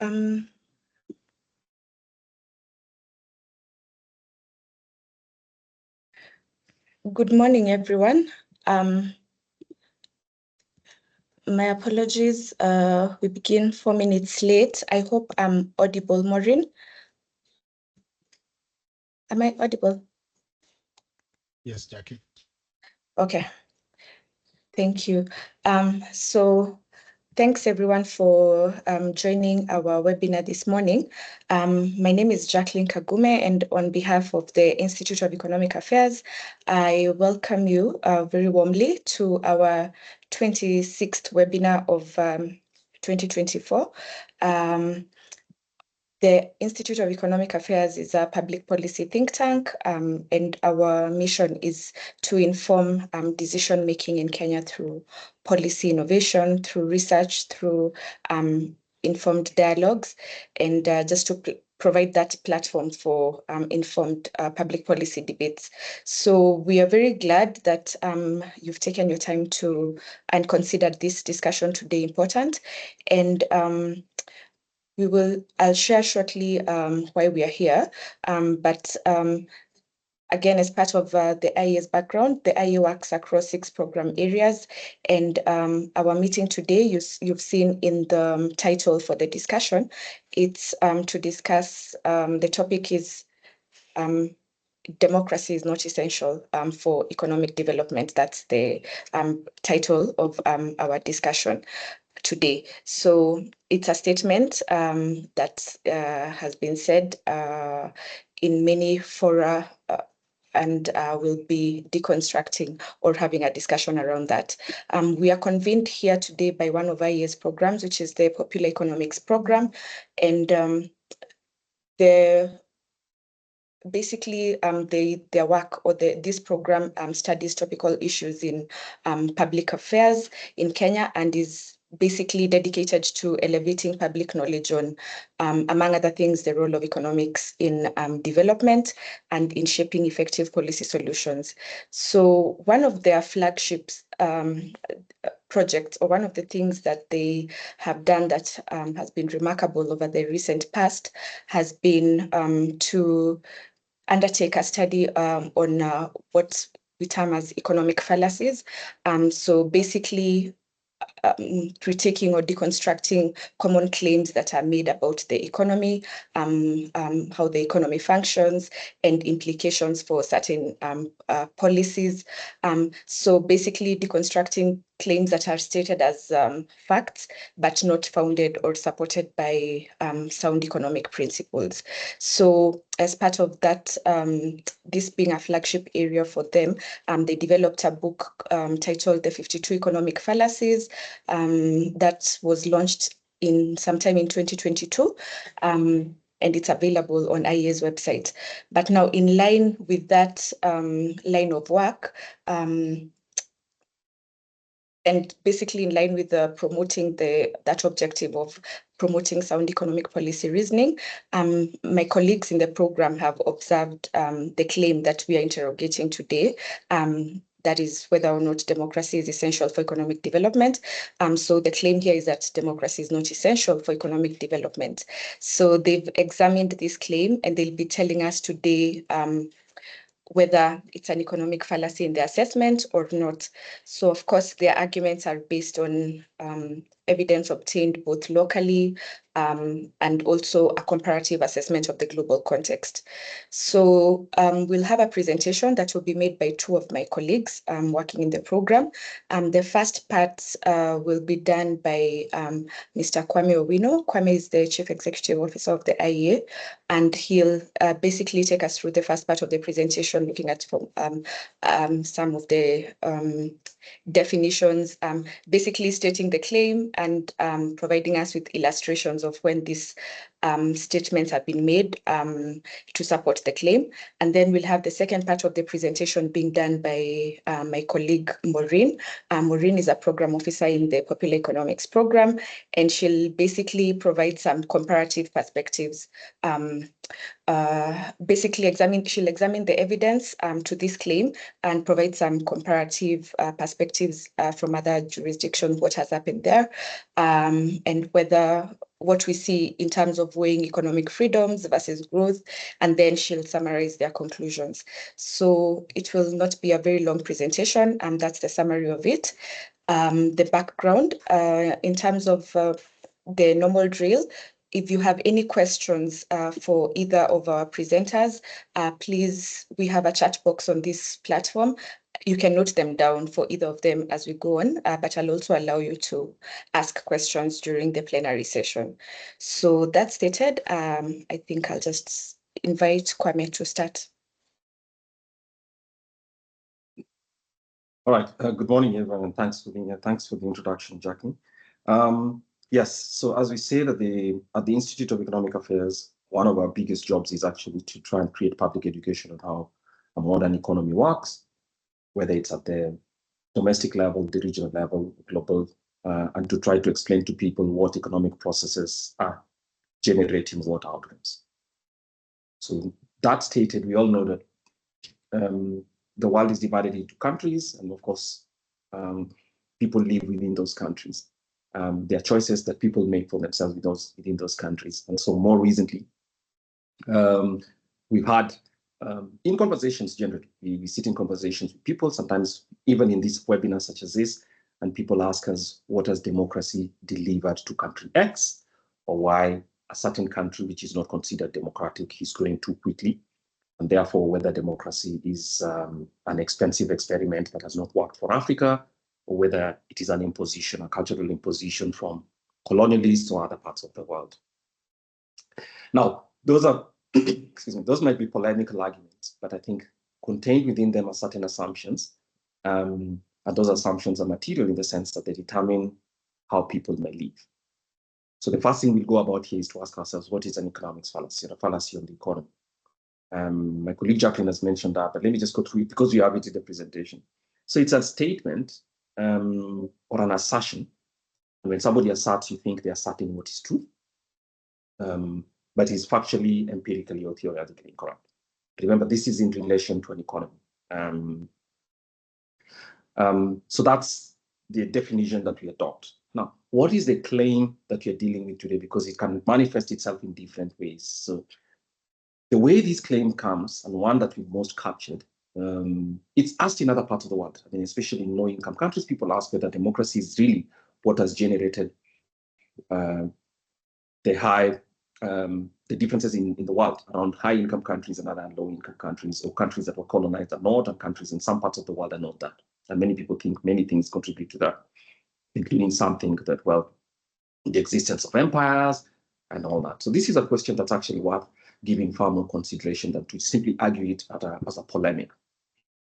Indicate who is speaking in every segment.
Speaker 1: Um, Good morning, everyone. My apologies. We begin 4 minutes late. I hope I'm audible, Maureen. Am I audible?
Speaker 2: Yes, Jackie.
Speaker 1: Okay. Thank you. So thanks everyone for joining our webinar this morning. My name is Jacqueline Kagume, and on behalf of the Institute of Economic Affairs, I welcome you very warmly to our 26th webinar of 2024. The Institute of Economic Affairs is a public policy think tank, and our mission is to inform decision-making in Kenya through policy innovation, through research, through informed dialogues, and just to provide that platform for informed public policy debates. So we are very glad that you've taken your time to and considered this discussion today important. And I'll share shortly why we are here. Again, as part of the IEA's background, the IEA works across 6 program areas. And our meeting today, you've seen in the title for the discussion, it's to discuss, the topic is democracy is not essential for economic development. That's the title of our discussion today. So it's a statement that has been said in many fora, and we'll be deconstructing or having a discussion around that. We are convened here today by one of IEA's programs, which is the Popular Economics Program. And basically, their work or this program studies topical issues in public affairs in Kenya and is basically dedicated to elevating public knowledge on, among other things, the role of economics in development and in shaping effective policy solutions. So one of their flagships projects, or one of the things that they have done that has been remarkable over the recent past, has been to undertake a study on what we term as economic fallacies. So basically, critiquing or deconstructing common claims that are made about the economy, how the economy functions, and implications for certain policies. So basically deconstructing claims that are stated as facts, but not founded or supported by sound economic principles. So as part of that, this being a flagship area for them, they developed a book titled The 52 Economic Fallacies that was launched sometime in 2022. And it's available on IEA's website. But now, in line with that line of work, and basically in line with promoting that objective of promoting sound economic policy reasoning, my colleagues in the program have observed the claim that we are interrogating today, that is whether or not democracy is essential for economic development. So the claim here is that democracy is not essential for economic development. So they've examined this claim and they'll be telling us today whether it's an economic fallacy in the assessment or not. So of course, their arguments are based on evidence obtained both locally and also a comparative assessment of the global context. So we'll have a presentation that will be made by 2 of my colleagues working in the program. The first part will be done by Mr. Kwame Owino. Kwame is the Chief Executive Officer of the IEA, and he'll basically take us through the first part of the presentation, looking at some of the definitions, basically stating the claim and providing us with illustrations of when this statements have been made to support the claim. And then we'll have the second part of the presentation being done by my colleague Maureen. Maureen is a program officer in the Popular Economics program, and she'll basically provide some comparative perspectives. Basically she'll examine the evidence to this claim and provide some comparative perspectives from other jurisdictions, what has happened there, and whether what we see in terms of weighing economic freedoms versus growth, and then she'll summarize their conclusions. So it will not be a very long presentation, and that's the summary of it. The background, in terms of the normal drill, if you have any questions for either of our presenters, please, we have a chat box on this platform. You can note them down for either of them as we go on, but I'll also allow you to ask questions during the plenary session. So that stated, I think I'll just invite Kwame to start.
Speaker 3: All right, good morning, everyone, and thanks for being here. Thanks for the introduction, Jackie. Yes, so as we say at the Institute of Economic Affairs, one of our biggest jobs is actually to try and create public education on how a modern economy works, whether it's at the domestic level, the regional level, global, and to try to explain to people what economic processes are generating what outcomes. So that stated, we all know that the world is divided into countries, and of course, people live within those countries. There are choices that people make for themselves within those countries. And so more recently, we've had, in conversations generally, we sit in conversations with people, sometimes even in these webinars such as this, and people ask us, what has democracy delivered to country X, or why a certain country which is not considered democratic is growing too quickly, and therefore whether democracy is an expensive experiment that has not worked for Africa, or whether it is an imposition, a cultural imposition from colonialists or other parts of the world. Now, those are, excuse me, those might be polemical arguments, but I think contained within them are certain assumptions, and those assumptions are material in the sense that they determine how people may live. So the first thing we'll go about here is to ask ourselves, what is an economics fallacy, or a fallacy on the economy? My colleague Jacqueline has mentioned that, but let me just go through it because you have it in the presentation. So it's a statement or an assertion. When somebody asserts, you think they're asserting what is true, but is factually, empirically, or theoretically incorrect. Remember, this is in relation to an economy. So that's the definition that we adopt. Now, what is the claim that you're dealing with today? Because it can manifest itself in different ways. So the way this claim comes, and one that we've most captured, it's asked in other parts of the world. I mean, especially in low-income countries, people ask whether democracy is really what has generated the differences in the world around high-income countries and other low-income countries, or countries that were colonized are not, and countries in some parts of the world are not that. And many people think many things contribute to that, including something that, well, the existence of empires and all that. So this is a question that's actually worth giving far more consideration than to simply argue it as a polemic.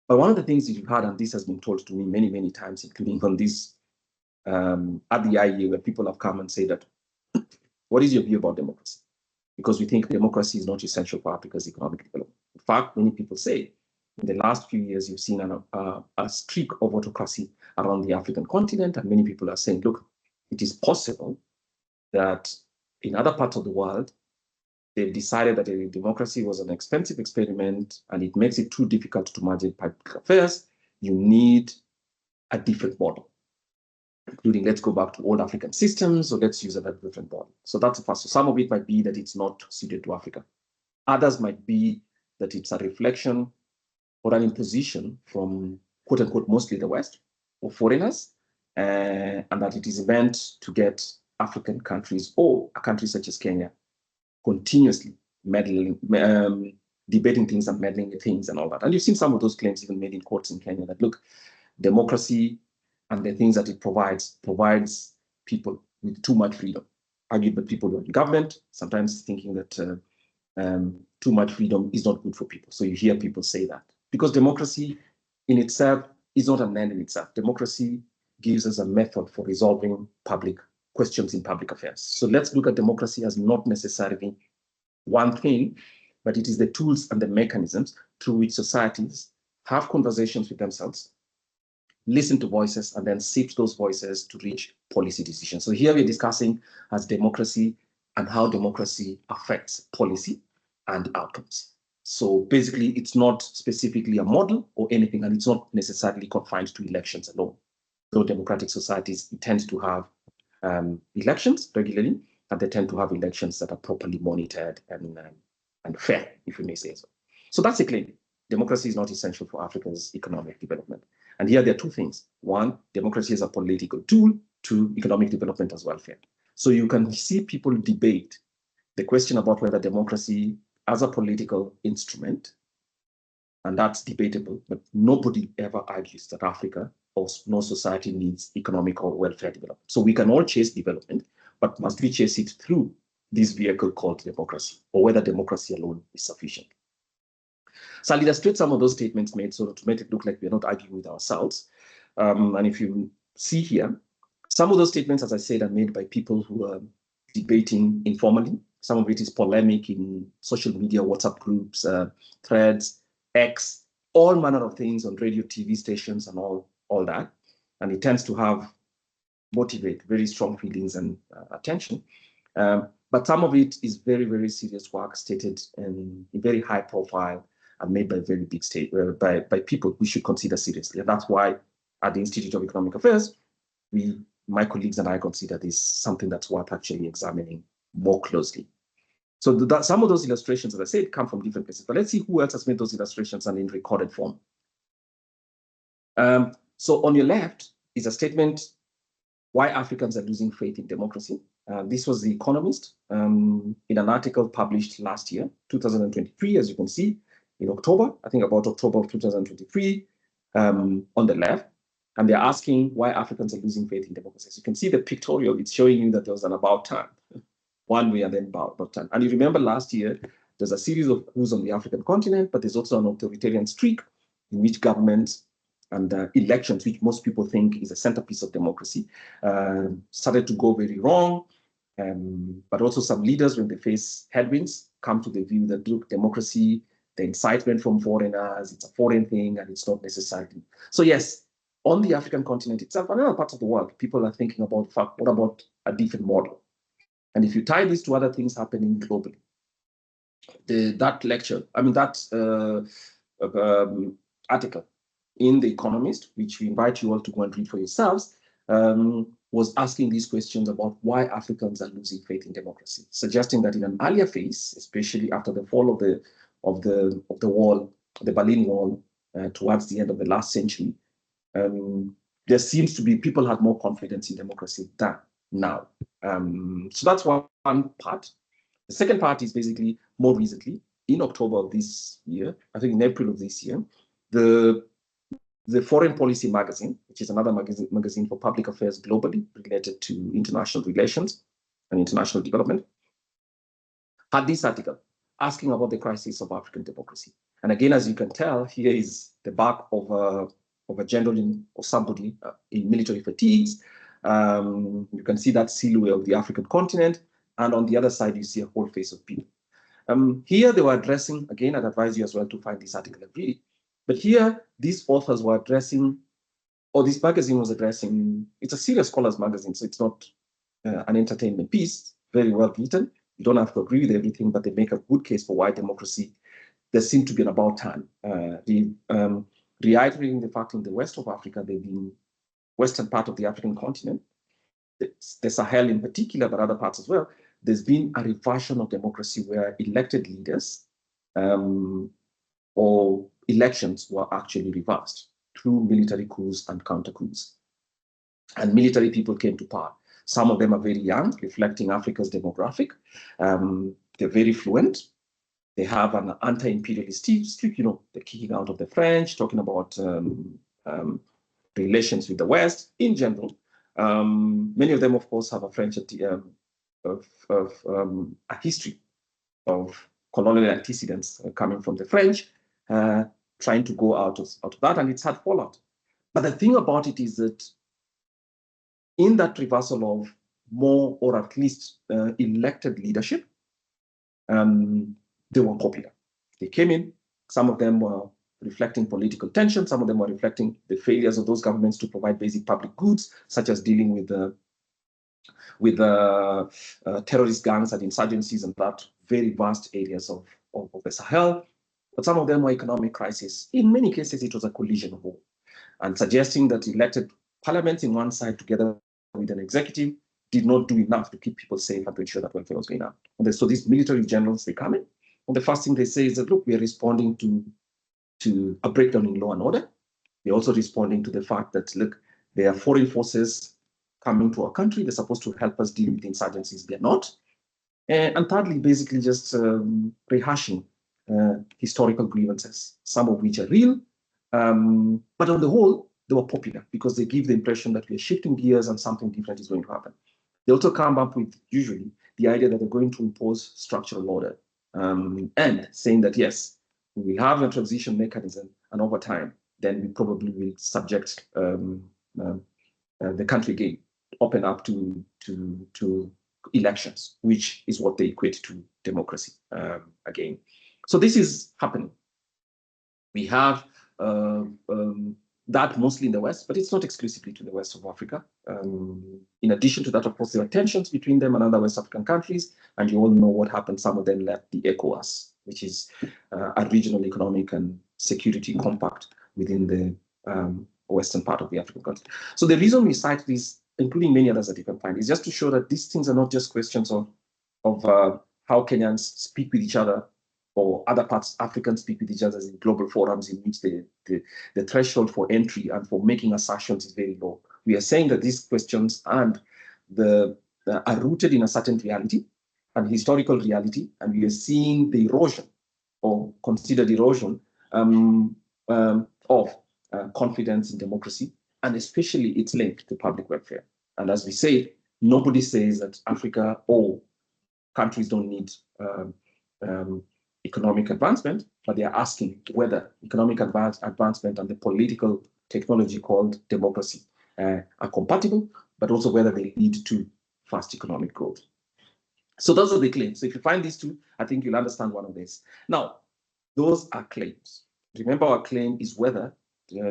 Speaker 3: But one of the things that you've heard, and this has been told to me many, many times, including on this at the IEA, where people have come and said that, what is your view about democracy? Because we think democracy is not essential for Africa's economic development. In fact, many people say in the last few years, you've seen a streak of autocracy around the African continent, and many people are saying, look, it is possible that in other parts of the world, they've decided that a democracy was an expensive experiment and it makes it too difficult to manage public affairs. You need a different model, including let's go back to old African systems, or let's use a different model. So that's the first. So some of it might be that it's not suited to Africa. Others might be that it's a reflection or an imposition from, quote unquote, mostly the West or foreigners, and that it is meant to get African countries, or a country such as Kenya, continuously meddling, debating things and meddling with things and all that. And you've seen some of those claims even made in courts in Kenya that, look, democracy and the things that it provides people with too much freedom. Argued by people who are in government, sometimes thinking that too much freedom is not good for people. So you hear people say that. Because democracy in itself is not an end in itself. Democracy gives us a method for resolving public questions in public affairs. So let's look at democracy as not necessarily one thing, but it is the tools and the mechanisms through which societies have conversations with themselves, listen to voices, and then sift those voices to reach policy decisions. So here we're discussing as democracy and how democracy affects policy and outcomes. So basically, it's not specifically a model or anything, and it's not necessarily confined to elections alone. Though democratic societies tend to have elections regularly, and they tend to have elections that are properly monitored and fair, if we may say so. So that's the claim. Democracy is not essential for Africa's economic development. And here there are two things. One, democracy is a political tool. Two, economic development as welfare. So you can see people debate the question about whether democracy as a political instrument, and that's debatable, but nobody ever argues that Africa or no society needs economic or welfare development. So we can all chase development, but must we chase it through this vehicle called democracy, or whether democracy alone is sufficient? So I'll illustrate some of those statements made so to make it look like we're not arguing with ourselves. And if you see here, some of those statements, as I said, are made by people who are debating informally. Some of it is polemic in social media, WhatsApp groups, threads, X, all manner of things on radio, TV stations, and all that. And it tends to motivate very strong feelings and attention. But some of it is very, very serious work stated in very high profile and made by very big by people we should consider seriously. And that's why at the Institute of Economic Affairs, my colleagues and I consider this something that's worth actually examining more closely. So some of those illustrations, as I said, come from different places. But let's see who else has made those illustrations and in recorded form. So on your left is a statement, why Africans are losing faith in democracy. This was The Economist in an article published last year, 2023, as you can see, in October, I think about October of 2023, on the left. And they're asking why Africans are losing faith in democracy. So you can see the pictorial, it's showing you that there was an about time, one way and then about time. And you remember last year, there's a series of coups on the African continent, but there's also an authoritarian streak in which governments and elections, which most people think is a centerpiece of democracy, started to go very wrong. But also some leaders, when they face headwinds, come to the view that, look, democracy, the incitement from foreigners, it's a foreign thing and it's not necessarily. So yes, on the African continent itself, and other parts of the world, people are thinking about, what about a different model? And if you tie this to other things happening globally, that article in The Economist, which we invite you all to go and read for yourselves, was asking these questions about why Africans are losing faith in democracy, suggesting that in an earlier phase, especially after the fall of the wall, the Berlin Wall, towards the end of the last century, there seems to be people had more confidence in democracy than now. So that's one part. The second part is basically more recently, in October of this year, I think in April of this year, the Foreign Policy Magazine, which is another magazine for public affairs globally related to international relations and international development, had this article asking about the crisis of African democracy. And again, as you can tell, here is the back of a general or somebody in military fatigues. You can see that silhouette of the African continent. And on the other side, you see a whole face of people. Here they were addressing, again, I'd advise you as well to find this article and read it. But here, these authors were addressing, or this magazine was addressing, it's a serious scholars magazine, so it's not an entertainment piece, very well written. You don't have to agree with everything, but they make a good case for why democracy, there seemed to be an about time. Reiterating the fact in the west of Africa, the western part of the African continent, the Sahel in particular, but other parts as well, there's been a reversion of democracy where elected leaders or elections were actually reversed through military coups and counter coups. And military people came to power. Some of them are very young, reflecting Africa's demographic. They're very fluent. They have an anti-imperialist streak, the kicking out of the French, talking about relations with the West in general. Many of them, of course, have a French a history of colonial antecedents coming from the French, trying to go out of that, and it's had fallout. But the thing about it is that in that reversal of more or at least elected leadership, they were popular. They came in, some of them were reflecting political tension, some of them were reflecting the failures of those governments to provide basic public goods, such as dealing with terrorist gangs and insurgencies and that very vast areas of the Sahel. But some of them were economic crises. In many cases, it was a collision of all. And suggesting that elected parliaments in one side together with an executive did not do enough to keep people safe and to ensure that welfare was going up. And so these military generals, they come in, and the first thing they say is that, look, we are responding to a breakdown in law and order. They're also responding to the fact that, look, there are foreign forces coming to our country. They're supposed to help us deal with insurgencies. They're not. And thirdly, basically just rehashing historical grievances, some of which are real. But on the whole, they were popular because they give the impression that we are shifting gears and something different is going to happen. They also come up with, usually, the idea that they're going to impose structural order and saying that, yes, we have a transition mechanism, and over time, then we probably will subject the country again, open up to elections, which is what they equate to democracy again. So this is happening. We have that mostly in the West, but it's not exclusively to the West of Africa. In addition to that, of course, there are tensions between them and other West African countries, and you all know what happened. Some of them left the ECOWAS, which is a regional economic and security compact within the western part of the African continent. So the reason we cite these, including many others that you can find, is just to show that these things are not just questions of how Kenyans speak with each other, or other parts, Africans speak with each other in global forums in which the threshold for entry and for making assertions is very low. We are saying that these questions are rooted in a certain reality, an historical reality, and we are seeing the erosion, or considered erosion, of confidence in democracy, and especially its link to public welfare. And as we say, nobody says that Africa or countries don't need economic advancement, but they are asking whether economic advancement and the political technology called democracy are compatible, but also whether they lead to fast economic growth. So those are the claims. So if you find these two, I think you'll understand one of these. Now, those are claims. Remember, our claim is whether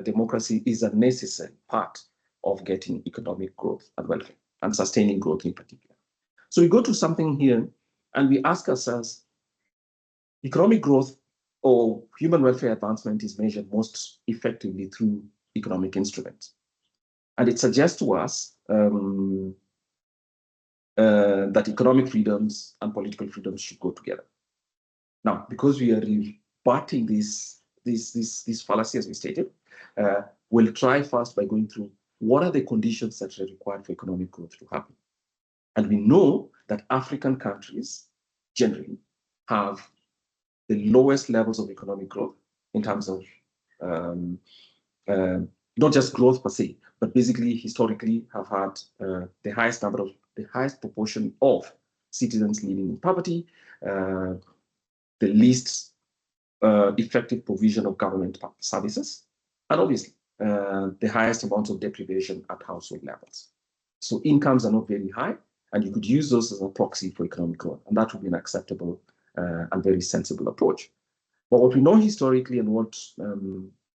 Speaker 3: democracy is a necessary part of getting economic growth and welfare, and sustaining growth in particular. So we go to something here and we ask ourselves, economic growth or human welfare advancement is measured most effectively through economic instruments. And it suggests to us that economic freedoms and political freedoms should go together. Now, because we are rebutting this fallacy, as we stated, we'll try first by going through what are the conditions that are required for economic growth to happen. And we know that African countries generally have the lowest levels of economic growth in terms of not just growth per se, but basically historically have had the highest proportion of citizens living in poverty, the least effective provision of government services, and obviously the highest amount of deprivation at household levels. So incomes are not very high, and you could use those as a proxy for economic growth, and that would be an acceptable and very sensible approach. But what we know historically, and what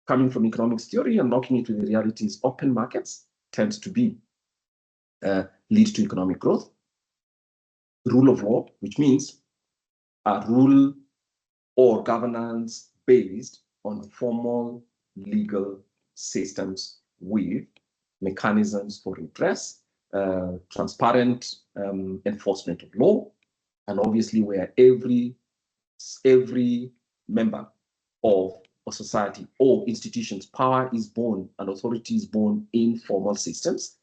Speaker 3: coming from economics theory and knocking into the realities, open markets tend to be lead to economic growth. Rule of law, which means a rule or governance based on formal legal systems with mechanisms for redress, transparent enforcement of law, and obviously where every member of a society or institution's power is born and authority is born in formal systems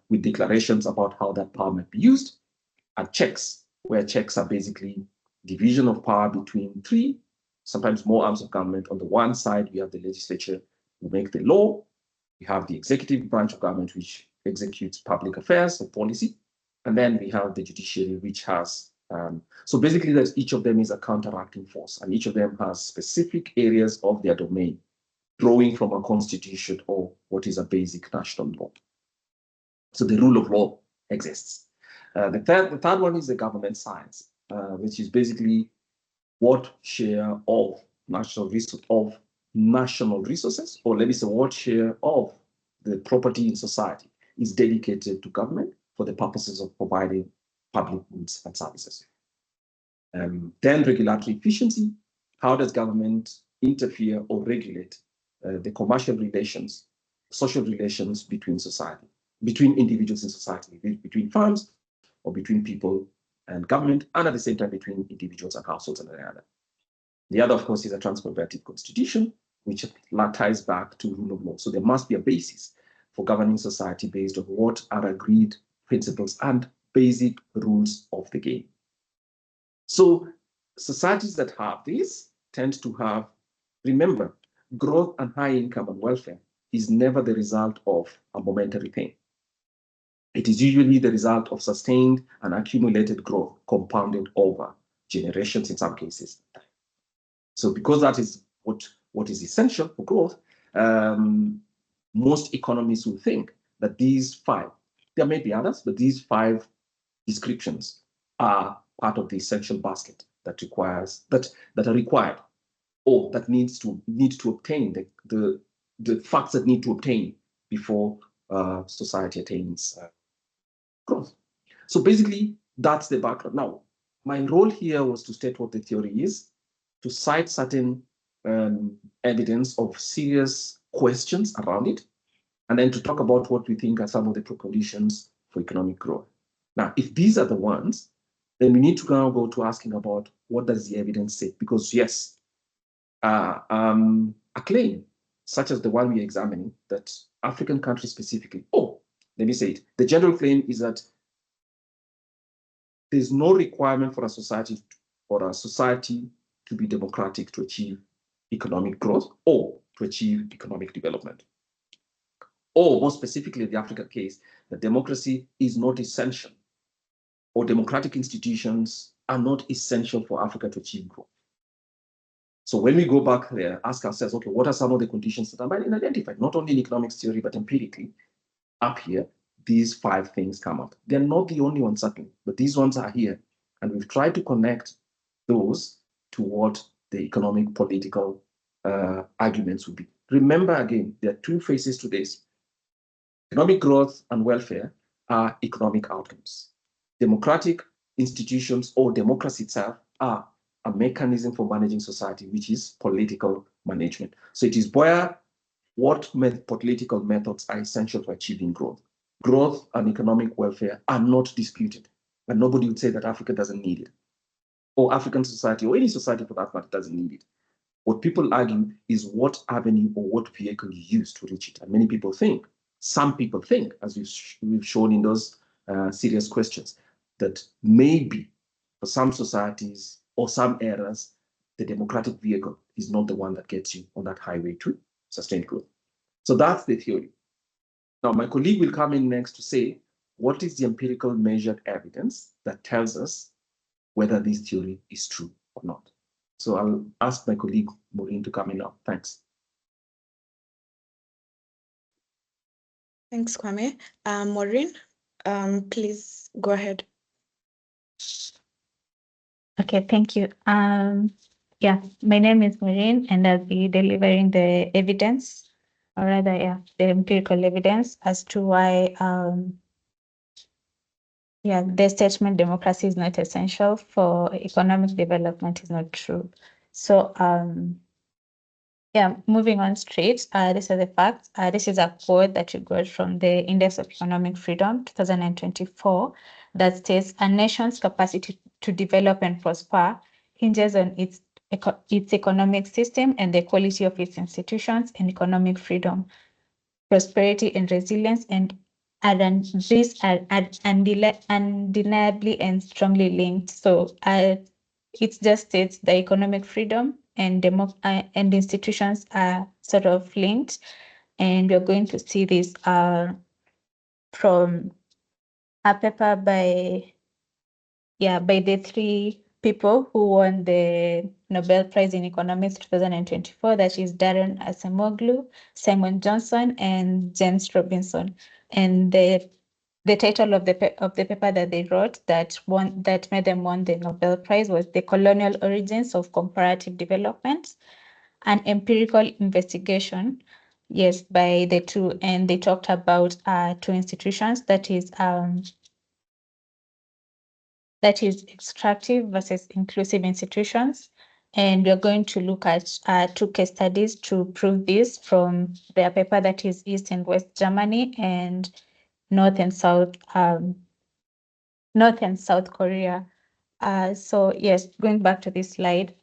Speaker 3: with declarations about how that power might be used, and checks, where checks are basically division of power between three, sometimes more arms of government. On the one side, we have the legislature who make the law. We have the executive branch of government, which executes public affairs or policy. And then we have the judiciary, which has, so basically that each of them is a counteracting force, and each of them has specific areas of their domain, drawing from a constitution or what is a basic national law. So the rule of law exists. The third one is the government science, which is basically what share of national resources, or let me say what share of the property in society is dedicated to government for the purposes of providing public goods and services. Then regulatory efficiency. How does government interfere or regulate the commercial relations, social relations between society, between individuals in society, between firms or between people and government, and at the same time between individuals and households and the other. The other, of course, is a transformative constitution, which ties back to rule of law. So there must be a basis for governing society based on what are agreed principles and basic rules of the game. So societies that have this tend to have, remember, growth and high income and welfare is never the result of a momentary thing. It is usually the result of sustained and accumulated growth compounded over generations in some cases. So because that is what is essential for growth, most economists will think that these five, there may be others, but these five descriptions are part of the essential basket that are required, or that need to obtain the facts that need to obtain before society attains growth. So basically, that's the background. Now, my role here was to state what the theory is, to cite certain evidence of serious questions around it, and then to talk about what we think are some of the preconditions for economic growth. Now, if these are the ones, then we need to now go to asking about what does the evidence say? Because yes, a claim such as the one we're examining, that African countries specifically, let me say it, the general claim is that there's no requirement for a society to be democratic to achieve economic growth or to achieve economic development. Or more specifically, the African case, that democracy is not essential, or democratic institutions are not essential for Africa to achieve growth. So when we go back there, ask ourselves, okay, what are some of the conditions that are identified, not only in economics theory, but empirically? Up here, these five things come up. They're not the only ones, certainly, but these ones are here. And we've tried to connect those to what the economic political arguments would be. Remember, again, there are two phases to this. Economic growth and welfare are economic outcomes. Democratic institutions or democracy itself are a mechanism for managing society, which is political management. So it is where what political methods are essential for achieving growth. Growth and economic welfare are not disputed, but nobody would say that Africa doesn't need it, or African society, or any society for that matter, doesn't need it. What people argue is what avenue or what vehicle you use to reach it. And many people think, some people think, as we've shown in those serious questions, that maybe for some societies or some eras, the democratic vehicle is not the one that gets you on that highway to sustained growth. So that's the theory. Now, my colleague will come in next to say, what is the empirical measured evidence that tells us whether this theory is true or not? So I'll ask my colleague Maureen to come in now. Thanks.
Speaker 1: Thanks, Kwame. Maureen, please go ahead.
Speaker 4: Okay, thank you. Yeah, my name is Maureen, and I'll be delivering the evidence, or rather, the empirical evidence as to why, the statement democracy is not essential for economic development is not true. So, moving on straight, these are the facts. This is a quote that you got from the Index of Economic Freedom 2024 that states a nation's capacity to develop and prosper hinges on its economic system and the quality of its institutions and economic freedom, prosperity and resilience, and these are undeniably and strongly linked. So it just states the economic freedom and institutions are sort of linked, and we're going to see this from a paper by the three people who won the Nobel Prize in Economics 2024, that is Daron Acemoglu, Simon Johnson, and James Robinson. And the the title of the paper that they wrote that made them won the Nobel Prize was "The Colonial Origins of Comparative Development: An Empirical Investigation." Yes, by the two, and they talked about two institutions, that is extractive versus inclusive institutions. And we're going to look at two case studies to prove this from their paper, that is East and West Germany and North and South Korea. So yes, going back to this slide,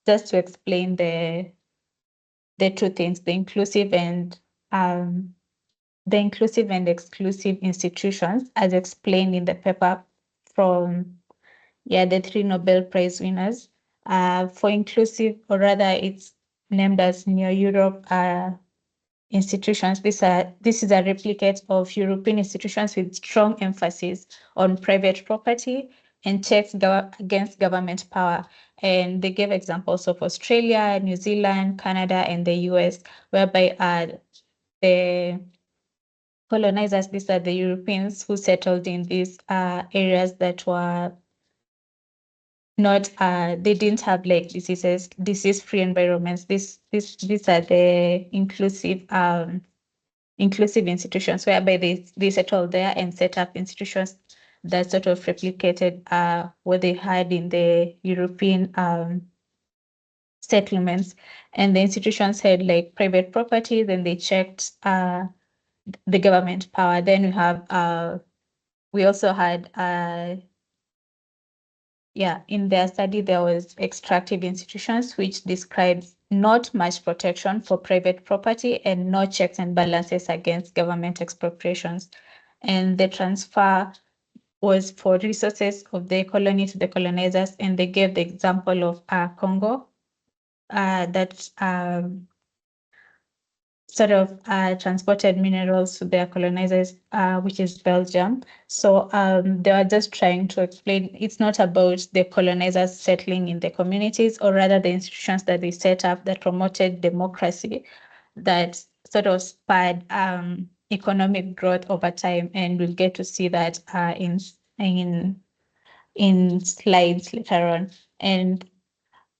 Speaker 4: just to explain the two things, the inclusive and exclusive institutions, as explained in the paper from the three Nobel Prize winners. For inclusive, or rather it's named as Neo-Europe institutions. This is a replicate of European institutions with strong emphasis on private property and checks against government power. And they gave examples of Australia, New Zealand, Canada, and the US, whereby the colonizers, these are the Europeans who settled in these areas that were not they didn't have like disease-free environments. These are the inclusive institutions, whereby they settled there and set up institutions that sort of replicated what they had in the European settlements. And the institutions had like private property, then they checked the government power. Then we also had in their study, there was extractive institutions, which describes not much protection for private property and no checks and balances against government expropriations. And the transfer was for resources of the colony to the colonizers. And they gave the example of Congo, that sort of transported minerals to their colonizers, which is Belgium. So they were just trying to explain it's not about the colonizers settling in the communities, or rather the institutions that they set up that promoted democracy, that sort of spurred economic growth over time. And we'll get to see that in slides later on. And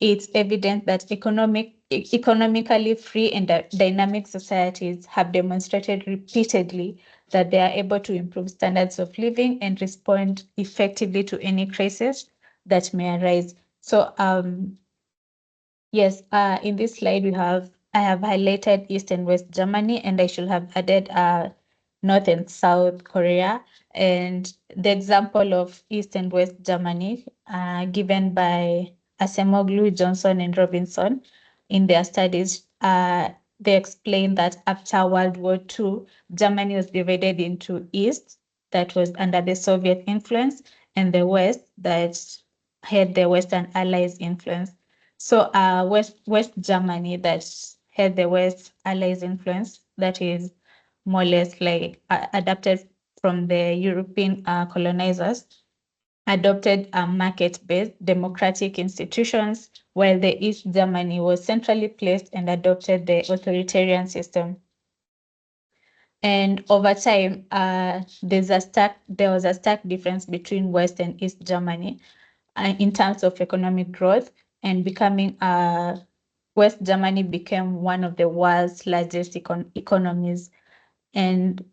Speaker 4: it's evident that economically free and dynamic societies have demonstrated repeatedly that they are able to improve standards of living and respond effectively to any crisis that may arise. So yes, in this slide I have highlighted East and West Germany, and I should have added North and South Korea. And the example of East and West Germany given by Acemoglu, Johnson, and Robinson in their studies, they explain that after World War II, Germany was divided into East, that was under the Soviet influence, and the West, that had the Western Allies influence. So West Germany, that had the West Allies influence, that is more or less like adapted from the European colonizers, adopted market-based democratic institutions, while the East Germany was centrally placed and adopted the authoritarian system. And over time, there was a stark difference between West and East Germany in terms of economic growth, and West Germany became one of the world's largest economies. And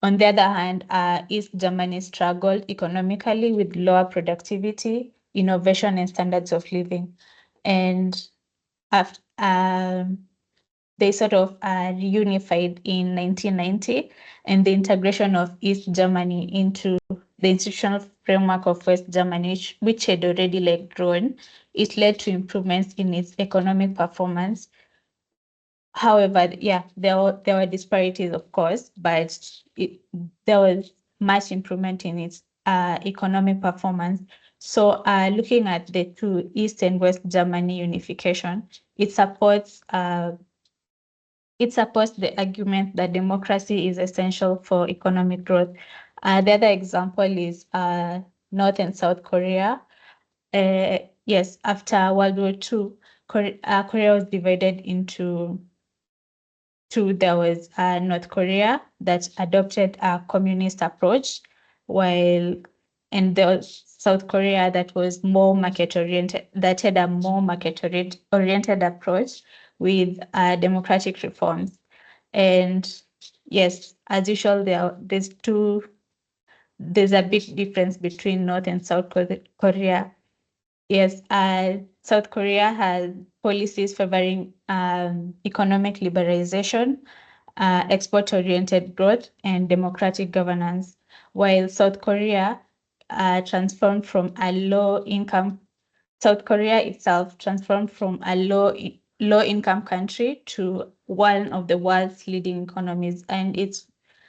Speaker 4: on the other hand, East Germany struggled economically with lower productivity, innovation, and standards of living. And they sort of reunified in 1990, and the integration of East Germany into the institutional framework of West Germany, which had already grown, it led to improvements in its economic performance. However, there were disparities, of course, but there was much improvement in its economic performance. So looking at the two East and West Germany unification, it supports the argument that democracy is essential for economic growth. The other example is North and South Korea. Yes, after World War II, Korea was divided into two, there was North Korea that adopted a communist approach, while in the South Korea that was more market oriented, that had a more market oriented approach with democratic reforms. And yes, as usual, there's a big difference between North and South Korea. Yes, South Korea has policies favoring economic liberalization, export-oriented growth, and democratic governance, while South Korea transformed from a low-income. South Korea itself transformed from a low-income country to one of the world's leading economies, and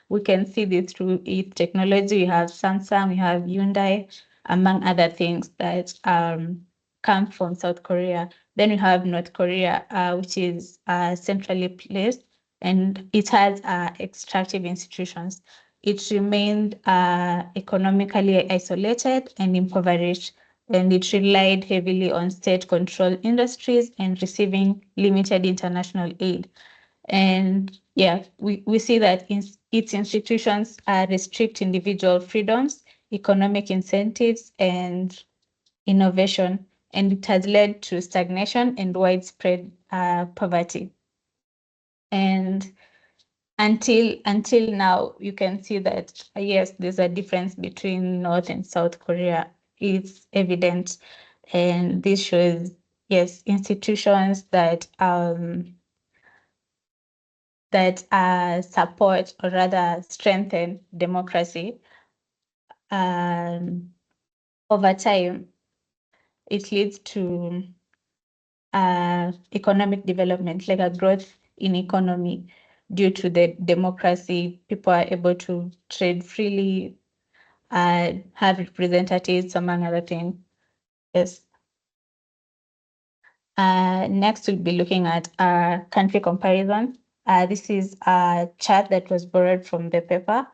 Speaker 4: we can see this through its technology. We have Samsung, we have Hyundai, among other things that come from South Korea. Then we have North Korea, which is centrally placed, and it has extractive institutions. It remained economically isolated and impoverished, and it relied heavily on state-controlled industries and receiving limited international aid. And yeah, we see that its institutions restrict individual freedoms, economic incentives, and innovation, and it has led to stagnation and widespread poverty. And until now, you can see that yes, there's a difference between North and South Korea. It's evident, and this shows yes, institutions that support or rather strengthen democracy. Over time, it leads to economic development, like a growth in economy due to the democracy. People are able to trade freely, have representatives, among other things. Yes. Next, we'll be looking at country comparison. This is a chart that was borrowed from the paper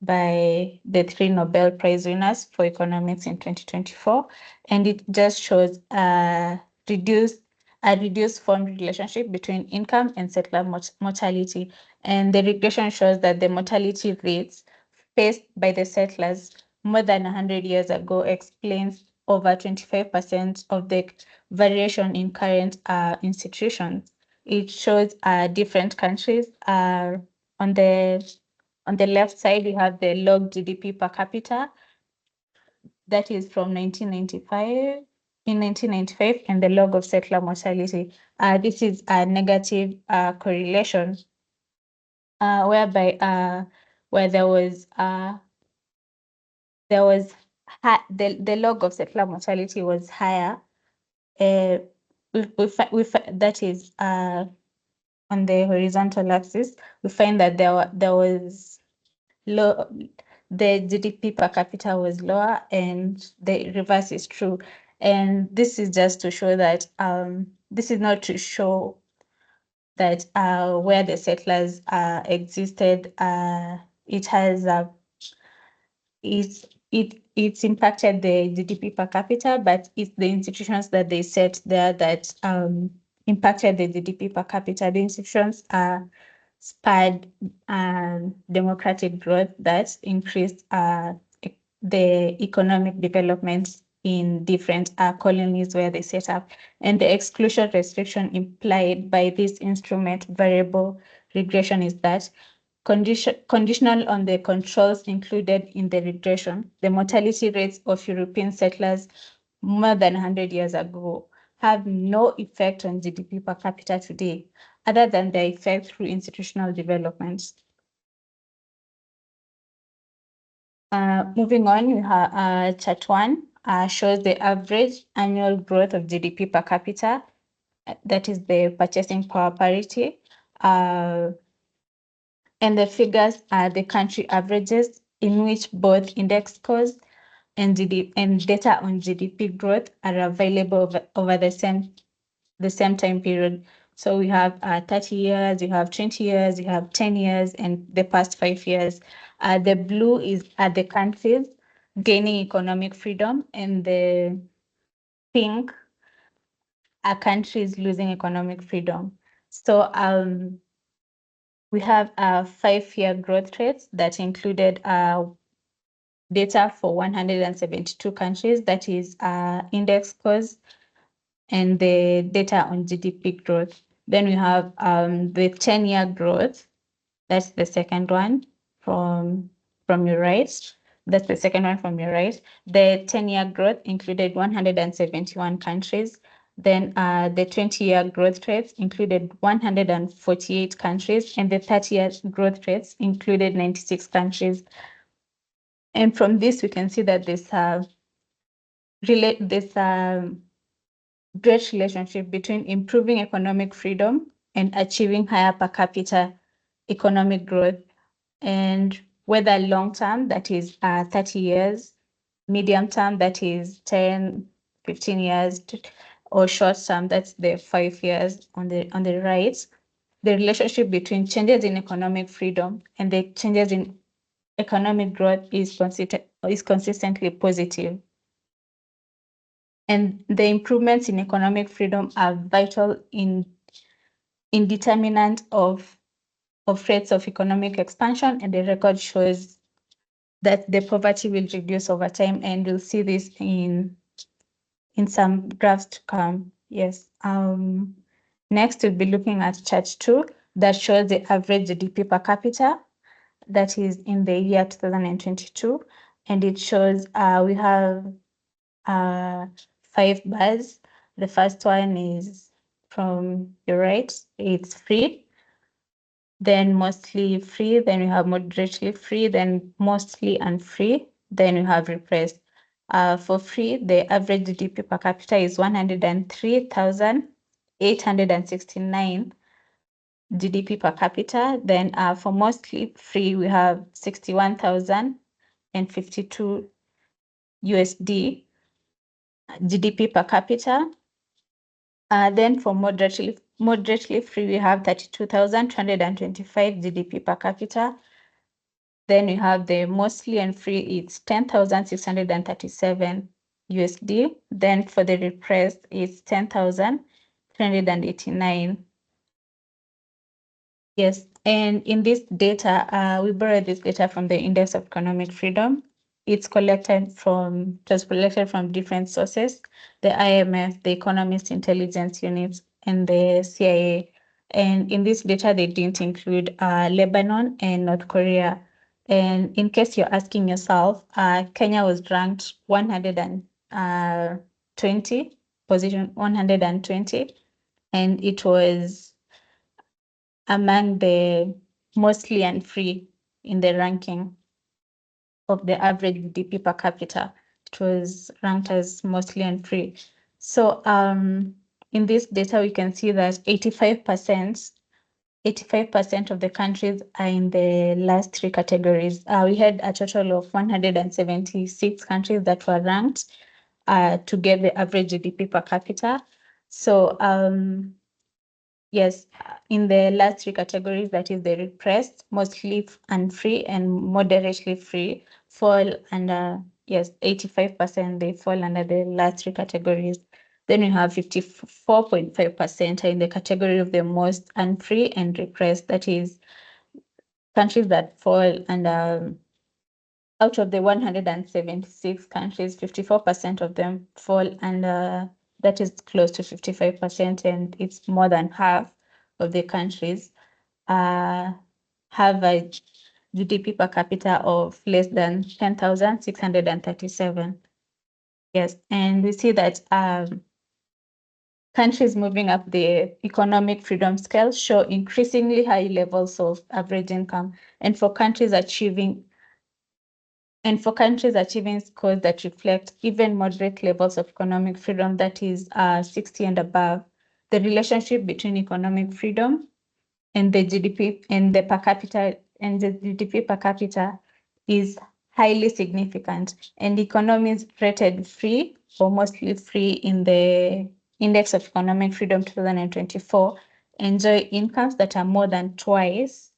Speaker 4: by the 3 Nobel Prize winners for economics in 2024, and it just shows a reduced formed relationship between income and settler mortality. And the regression shows that the mortality rates faced by the settlers more than 100 years ago explains over 25% of the variation in current institutions. It shows different countries. On the left side, you have the log GDP per capita. That is from 1995. In 1995, and the log of settler mortality. This is a negative correlation, whereby where there was the log of settler mortality was higher. That is on the horizontal axis. We find that there was low. The GDP per capita was lower, and the reverse is true. And this is just to show that this is not to show that where the settlers existed, it has it's impacted the GDP per capita, but it's the institutions that they set there that impacted the GDP per capita. The institutions spurred democratic growth that increased the economic development in different colonies where they set up. And the exclusion restriction implied by this instrument variable regression is that conditional on the controls included in the regression, the mortality rates of European settlers more than 100 years ago have no effect on GDP per capita today, other than their effect through institutional development. Moving on, we have chart 1 shows the average annual growth of GDP per capita. That is the purchasing power parity. And the figures are the country averages in which both index scores and data on GDP growth are available over the same time period. So we have 30 years, you have 20 years, you have 10 years, and the past 5 years. The blue are the countries gaining economic freedom, and the pink are countries losing economic freedom. So We have 5-year growth rates that included data for 172 countries, that is index scores, and the data on GDP growth. Then we have the 10-year growth. That's the second one from your right. That's the second one from your right. The 10-year growth included 171 countries. Then the 20-year growth rates included 148 countries, and the 30-year growth rates included 96 countries. And from this, we can see that this great relationship between improving economic freedom and achieving higher per capita economic growth. And whether long term, that is 30 years, medium term, that is 10, 15 years, or short term, that's the 5 years on the right, the relationship between changes in economic freedom and the changes in economic growth is consistently positive. And the improvements in economic freedom are vital in determinant of rates of economic expansion, and the record shows that the poverty will reduce over time, and we'll see this in some graphs to come. Yes. Next, we'll be looking at chart 2 that shows the average GDP per capita, that is in the year 2022, and it shows we have 5 bars. The first one is from your right, it's free, then mostly free, then we have moderately free, then mostly unfree, then we have repressed. For free, the average GDP per capita is 103,869 GDP per capita. Then for mostly free, we have 61,052 USD GDP per capita. Then for moderately free, we have 32,225 GDP per capita. Then we have the mostly and free, it's 10,637 USD. Then for the repressed, it's 10,389. Yes, and in this data, we borrowed this data from the Index of Economic Freedom. It was collected from different sources, the IMF, the Economist Intelligence Unit, and the CIA. And in this data, they didn't include Lebanon and North Korea. And in case you're asking yourself, Kenya was ranked 120, position 120, and it was among the mostly and free in the ranking of the average GDP per capita. It was ranked as mostly and free. So in this data, we can see that 85% of the countries are in the last 3 categories. We had a total of 176 countries that were ranked to get the average GDP per capita. So yes, in the last 3 categories, that is the repressed, mostly unfree, and moderately free, fall under, yes, 85%, they fall under the last 3 categories. Then we have 54.5% in the category of the most unfree and repressed, that is countries that fall under, out of the 176 countries, 54% of them fall under, that is close to 55%, and it's more than half of the countries have a GDP per capita of less than 10,637. Yes, and we see that countries moving up the economic freedom scale show increasingly high levels of average income, and for countries achieving scores that reflect even moderate levels of economic freedom, that is 60 and above, the relationship between economic freedom and the GDP and the GDP per capita is highly significant. And economies rated free or mostly free in the Index of Economic Freedom 2024 enjoy incomes that are more than twice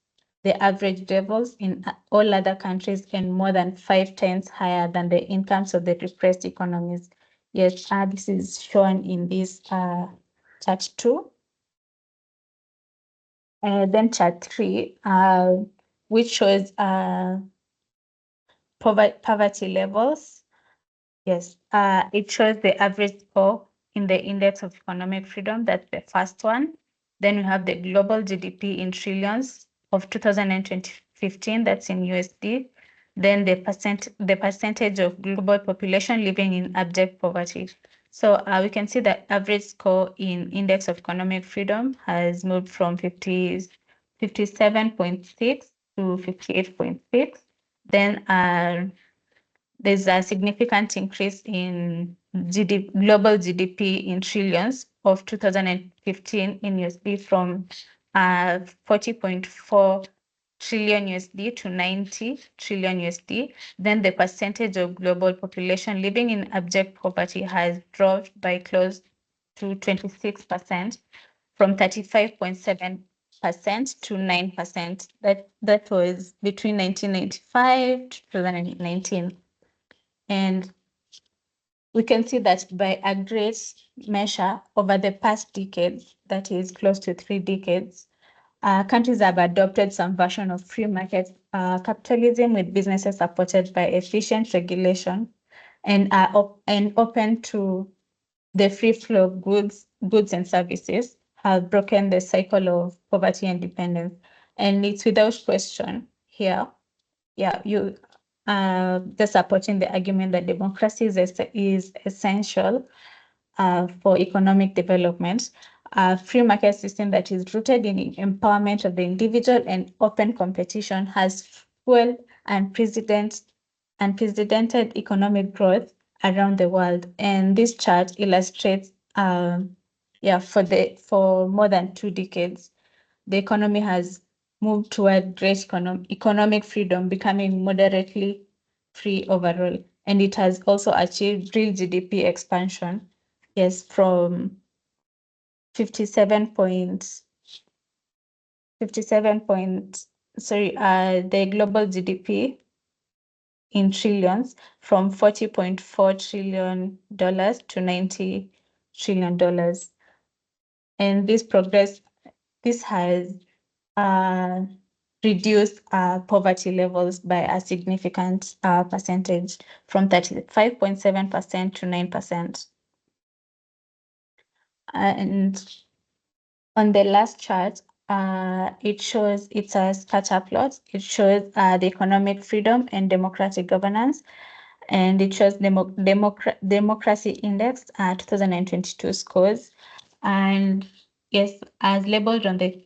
Speaker 4: the average levels in all other countries and more than 5 times higher than the incomes of the repressed economies. Yes, this is shown in this chart 2. Then chart 3, which shows poverty levels. Yes, it shows the average score in the Index of Economic Freedom. That's the first one. Then we have the global GDP in trillions of 2015. That's in USD. Then the percentage of global population living in abject poverty. So we can see that average score in Index of Economic Freedom has moved from 57.6 to 58.6. Then there's a significant increase in global GDP in trillions of 2015 in USD from 40.4 trillion USD to 90 trillion USD. Then the percentage of global population living in abject poverty has dropped by close to 26% from 35.7% to 9%. That was between 1995 to 2019. And we can see that by a great measure over the past decades, that is close to 3 decades, countries have adopted some version of free market capitalism with businesses supported by efficient regulation and open to the free flow of goods and services, have broken the cycle of poverty and dependence. And it's without question here. Yeah, they're supporting the argument that democracy is essential for economic development. A free market system that is rooted in empowerment of the individual and open competition has fueled unprecedented economic growth around the world. And this chart illustrates, for more than 2 decades, the economy has moved toward great economic freedom, becoming moderately free overall. And it has also achieved real GDP expansion, yes, from 57 point, the global GDP in trillions from $40.4 trillion to $90 trillion. And this has reduced poverty levels by a significant percentage from 35.7% to 9%. And on the last chart, it's a scatter plot. It shows the economic freedom and democratic governance. And it shows democracy index 2022 scores. And yes, as labeled on the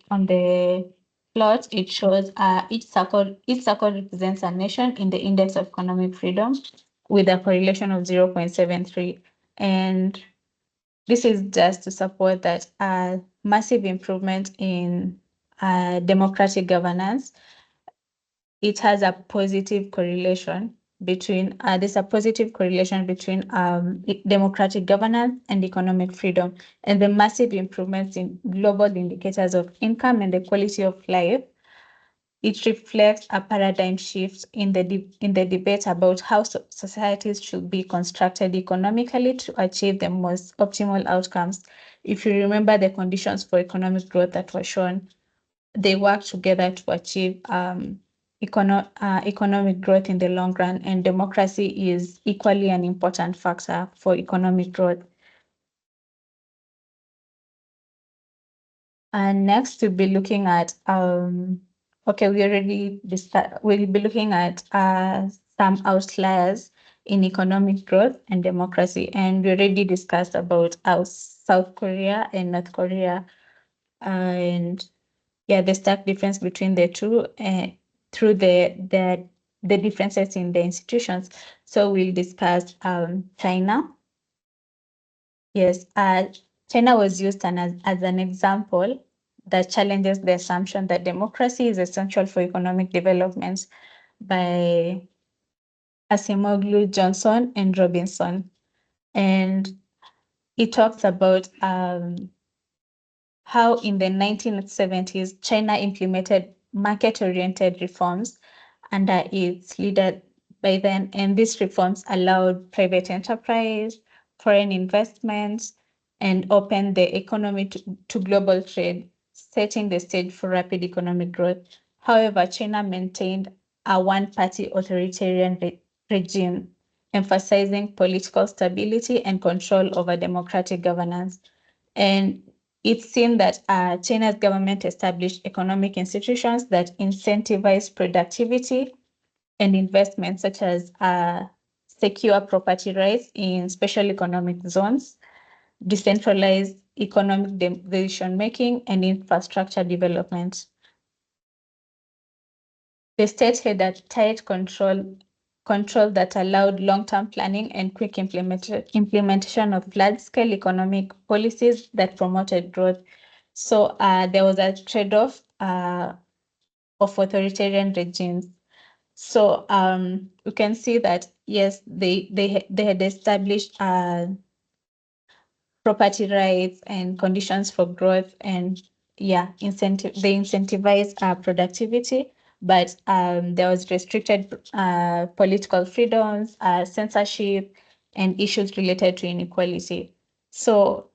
Speaker 4: plot, it shows each circle represents a nation in the index of economic freedom with a correlation of 0.73. And this is just to support that massive improvement in democratic governance. It has a positive correlation between democratic governance and economic freedom, and the massive improvements in global indicators of income and the quality of life. It reflects a paradigm shift in the debate about how societies should be constructed economically to achieve the most optimal outcomes. If you remember the conditions for economic growth that were shown, they work together to achieve economic growth in the long run, and democracy is equally an important factor for economic growth. And next, we'll be looking at we'll be looking at some outliers in economic growth and democracy. And we already discussed about South Korea and North Korea, and the stark difference between the two through the differences in the institutions. So we'll discuss China. Yes, China was used as an example that challenges the assumption that democracy is essential for economic development by Acemoglu, Johnson, and Robinson. And it talks about how in the 1970s, China implemented market-oriented reforms under its leader by then, and these reforms allowed private enterprise, foreign investments, and opened the economy to global trade. setting the stage for rapid economic growth. However, China maintained a one-party authoritarian regime, emphasizing political stability and control over democratic governance. And it's seen that China's government established economic institutions that incentivize productivity and investment, such as secure property rights in special economic zones, decentralized economic decision-making, and infrastructure development. The state had a tight control that allowed long-term planning and quick implementation of large-scale economic policies that promoted growth. So there was a trade-off of authoritarian regimes. So we can see that, yes, they had established property rights and conditions for growth, and they incentivize productivity, but there was restricted political freedoms, censorship, and issues related to inequality. So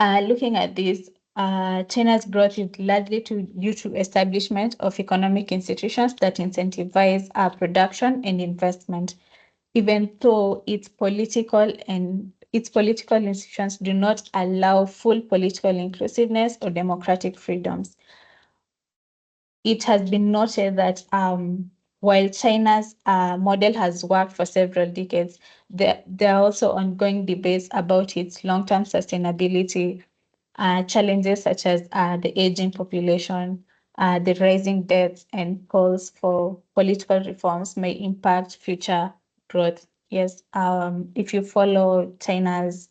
Speaker 4: looking at this, China's growth is largely due to establishment of economic institutions that incentivize production and investment, even though its political institutions do not allow full political inclusiveness or democratic freedoms. It has been noted that while China's model has worked for several decades, there are also ongoing debates about its long-term sustainability. Challenges such as the aging population, the rising debts, and calls for political reforms may impact future growth. Yes, if you follow China's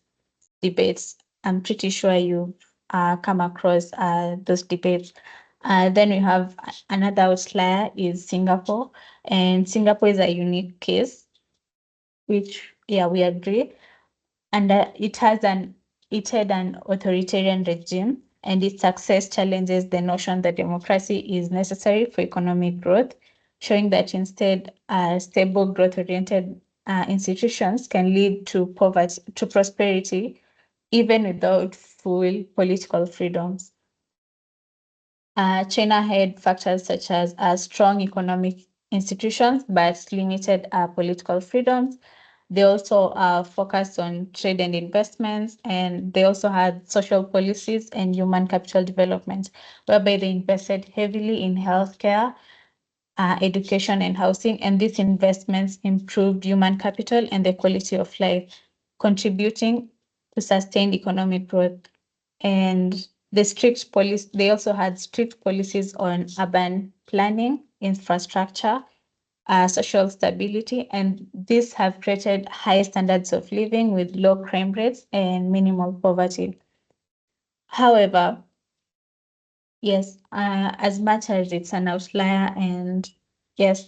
Speaker 4: debates, I'm pretty sure you've come across those debates. Then we have another outlier is Singapore, and Singapore is a unique case, which, yeah, we agree. And it had an authoritarian regime, and its success challenges the notion that democracy is necessary for economic growth, showing that instead stable growth-oriented institutions can lead to prosperity, even without full political freedoms. China had factors such as strong economic institutions but limited political freedoms. They also focused on trade and investments, and they also had social policies and human capital development, whereby they invested heavily in healthcare, education, and housing. And these investments improved human capital and the quality of life, contributing to sustained economic growth. And they also had strict policies on urban planning, infrastructure, social stability, and these have created high standards of living with low crime rates and minimal poverty. However, yes, as much as it's an outlier, and yes,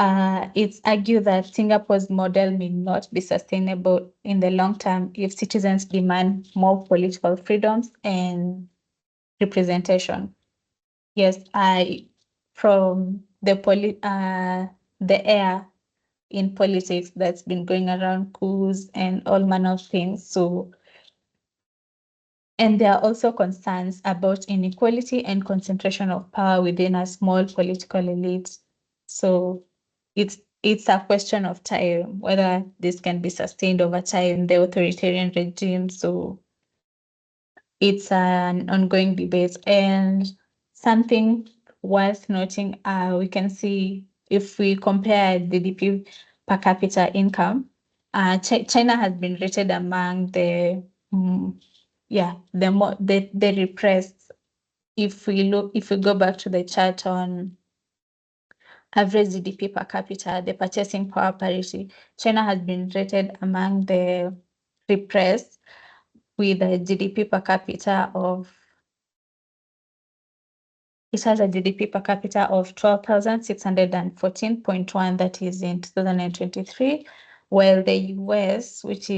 Speaker 4: it's argued that Singapore's model may not be sustainable in the long term if citizens demand more political freedoms and representation. Yes, from the air in politics that's been going around, coups and all manner of things. So, and there are also concerns about inequality and concentration of power within a small political elite. So it's a question of time whether this can be sustained over time, the authoritarian regime. So it's an ongoing debate, and something worth noting, we can see if we compare GDP per capita income, China has been rated among the repressed. If we go back to the chart on average GDP per capita, the purchasing power parity, China has been rated among the repressed with a GDP per capita of, it has a GDP per capita of 12,614.1, that is in 2023, while the US, which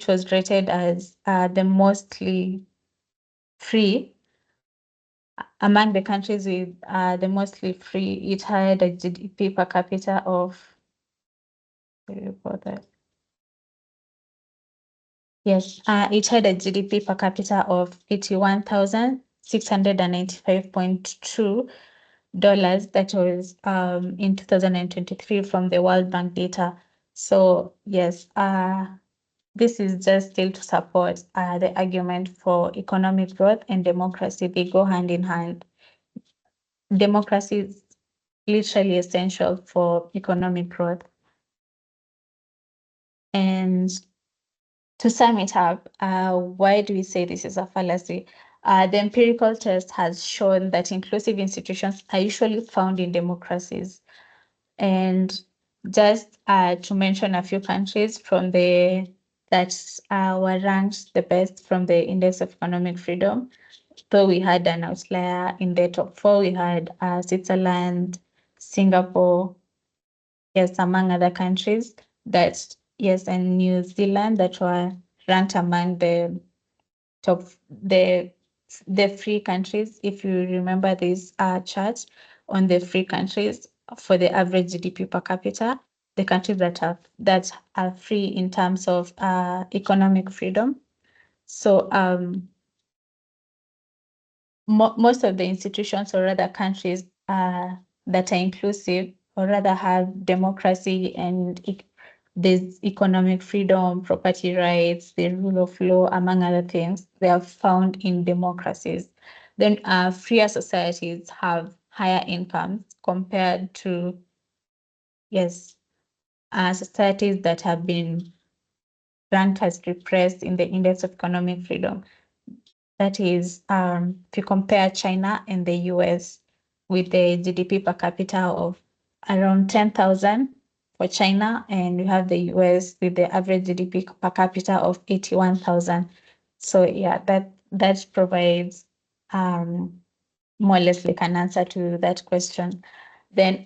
Speaker 4: was rated as the mostly free, among the countries with the mostly free, it had a GDP per capita of, sorry about that. Yes, it had a GDP per capita of $81,695.2. That was in 2023 from the World Bank data. So yes, this is just still to support the argument for economic growth and democracy. They go hand in hand. Democracy is literally essential for economic growth. And to sum it up, why do we say this is a fallacy? The empirical test has shown that inclusive institutions are usually found in democracies. And just to mention a few countries from that were ranked the best from the Index of Economic Freedom. So we had an outlier in the top 4. We had Switzerland, Singapore, yes, among other countries that, yes, and New Zealand that were ranked among the top, the free countries. If you remember this chart on the free countries for the average GDP per capita, the countries that are free in terms of economic freedom. So most of the institutions or rather countries that are inclusive or rather have democracy and there's economic freedom, property rights, the rule of law, among other things, they are found in democracies. Then freer societies have higher incomes compared to, yes, societies that have been ranked as repressed in the Index of Economic Freedom. That is, if you compare China and the US with the GDP per capita of around 10,000 for China, and you have the US with the average GDP per capita of 81,000. So yeah, that provides more or less like an answer to that question. Then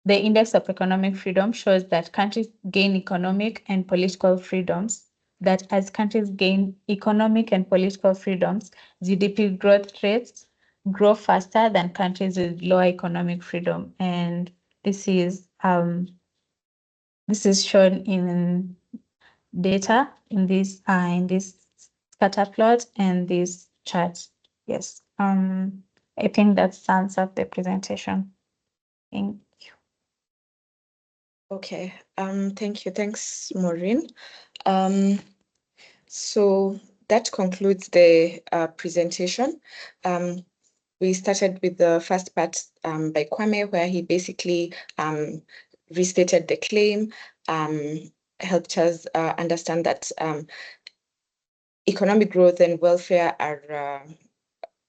Speaker 4: the Index of Economic Freedom shows that countries gain economic and political freedoms, that as countries gain economic and political freedoms, GDP growth rates grow faster than countries with lower economic freedom. And this is shown in data in this scatter plot and this chart. Yes. I think that sums up the presentation. Thank you.
Speaker 1: Okay, thank you. Thanks, Maureen. So that concludes the presentation. We started with the first part by Kwame, where he basically restated the claim, helped us understand that economic growth and welfare are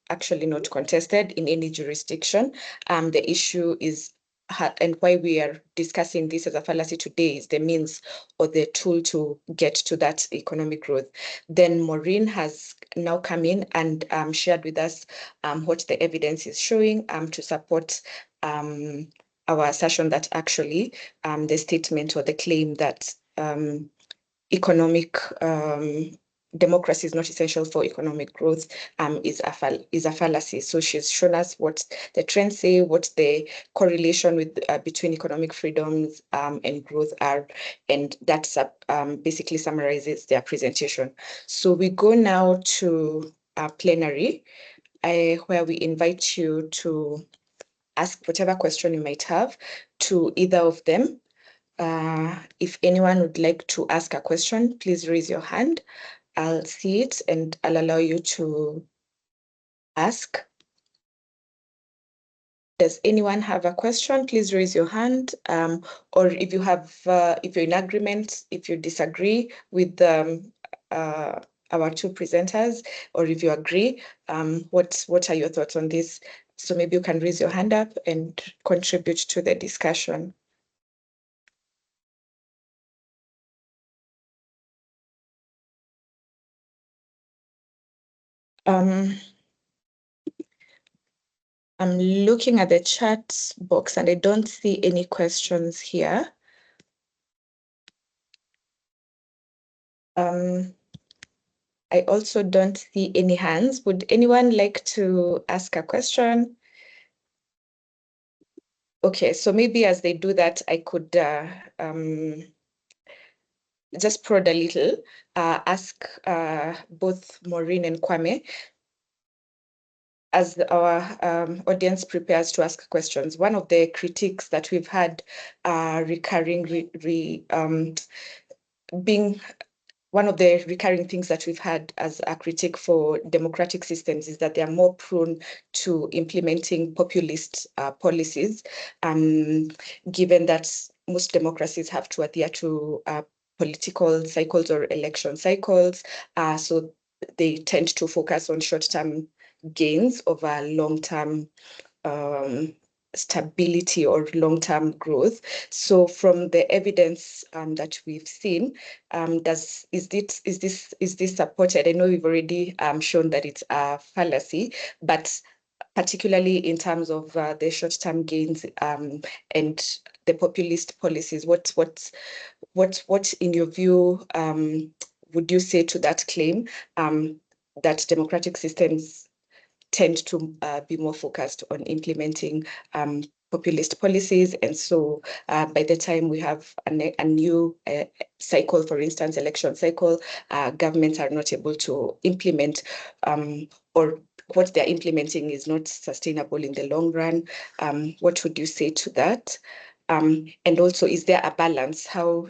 Speaker 1: actually not contested in any jurisdiction. The issue is, and why we are discussing this as a fallacy today, is the means or the tool to get to that economic growth. Then Maureen has now come in and shared with us what the evidence is showing to support our assertion that actually the statement or the claim that economic democracy is not essential for economic growth is a fallacy. So she's shown us what the trends say, what the correlation with between economic freedoms and growth are, and that basically summarizes their presentation. So we go now to plenary, where we invite you to ask whatever question you might have to either of them. If anyone would like to ask a question, please raise your hand. I'll see it and I'll allow you to ask. Does anyone have a question? Please raise your hand. Or if you have, if you're in agreement, if you disagree with our two presenters, or if you agree, what are your thoughts on this? So maybe you can raise your hand up and contribute to the discussion. I'm looking at the chat box and I don't see any questions here. I also don't see any hands. Would anyone like to ask a question? Okay, so maybe as they do that, I could just prod a little, ask both Maureen and Kwame, as our audience prepares to ask questions. One of the critiques that we've had being one of the recurring things that we've had as a critique for democratic systems is that they are more prone to implementing populist policies, given that most democracies have to adhere to political cycles or election cycles. So they tend to focus on short-term gains over long-term stability or long-term growth. So from the evidence that we've seen, is this supported? I know we've already shown that it's a fallacy, but particularly in terms of the short-term gains and the populist policies, what in your view would you say to that claim that democratic systems tend to be more focused on implementing populist policies, and so by the time we have a new cycle, for instance, election cycle, governments are not able to implement or what they're implementing is not sustainable in the long run. What would you say to that? And also, is there a balance? How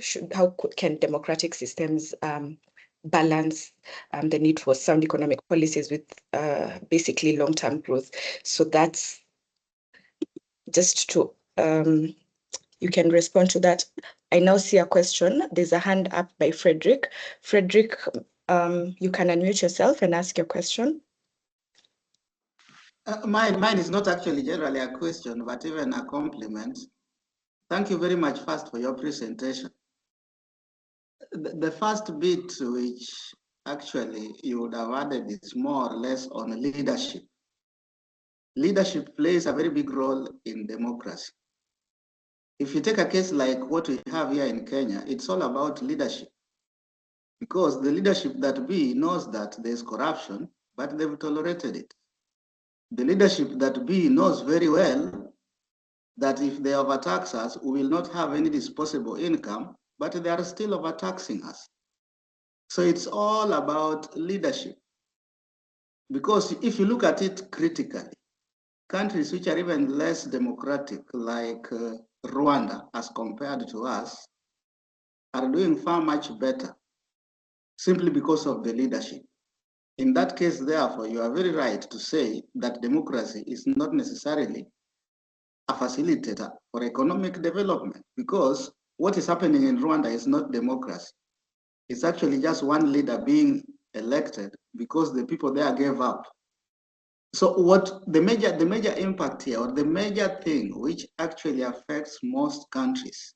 Speaker 1: can democratic systems balance the need for sound economic policies with basically long-term growth? So that's just to, you can respond to that. I now see a question. There's a hand up by Frederick. Frederick, you can unmute yourself and ask your question.
Speaker 5: Mine is not actually generally a question, but even a compliment. Thank you very much first for your presentation. The first bit which actually you would have added is more or less on leadership. Leadership plays a very big role in democracy. If you take a case like what we have here in Kenya, it's all about leadership. Because the leadership that be knows that there's corruption, but they've tolerated it. The leadership that be knows very well that if they overtax us, we will not have any disposable income, but they are still overtaxing us. So it's all about leadership. Because if you look at it critically, countries which are even less democratic, like Rwanda, as compared to us, are doing far much better, simply because of the leadership. In that case, therefore, you are very right to say that democracy is not necessarily a facilitator for economic development, because what is happening in Rwanda is not democracy. It's actually just one leader being elected because the people there gave up. So what the major impact here, or the major thing which actually affects most countries,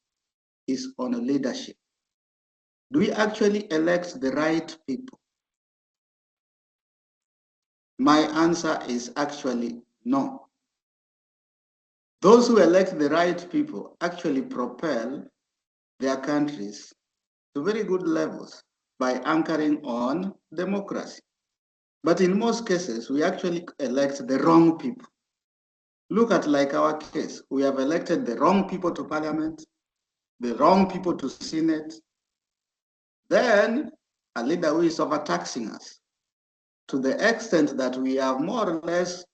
Speaker 5: is on leadership. Do we actually elect the right people? My answer is actually no. Those who elect the right people actually propel their countries to very good levels by anchoring on democracy. But in most cases, we actually elect the wrong people. Look at like our case. We have elected the wrong people to parliament, the wrong people to Senate, then a leader who is overtaxing us to the extent that we have more or less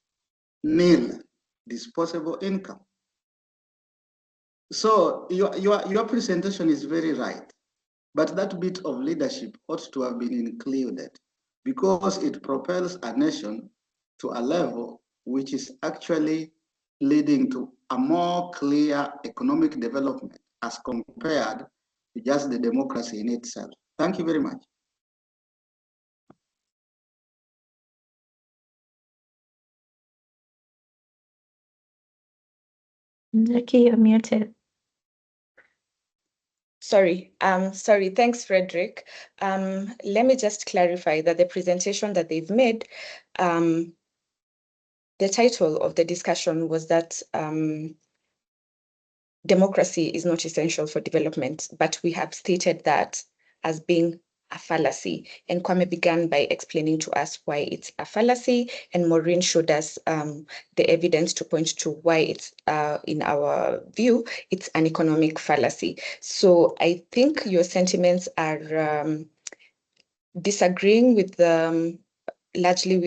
Speaker 5: nil disposable income. So your presentation is very right, but that bit of leadership ought to have been included because it propels a nation to a level which is actually leading to a more clear economic development as compared to just the democracy in itself. Thank you very much.
Speaker 4: Jackie, you're muted.
Speaker 1: Sorry, thanks, Frederick. Let me just clarify that the presentation that they've made, the title of the discussion was that democracy is not essential for development, but we have stated that as being a fallacy. And Kwame began by explaining to us why it's a fallacy, and Maureen showed us the evidence to point to why it's, in our view, it's an economic fallacy. So I think your sentiments are disagreeing with largely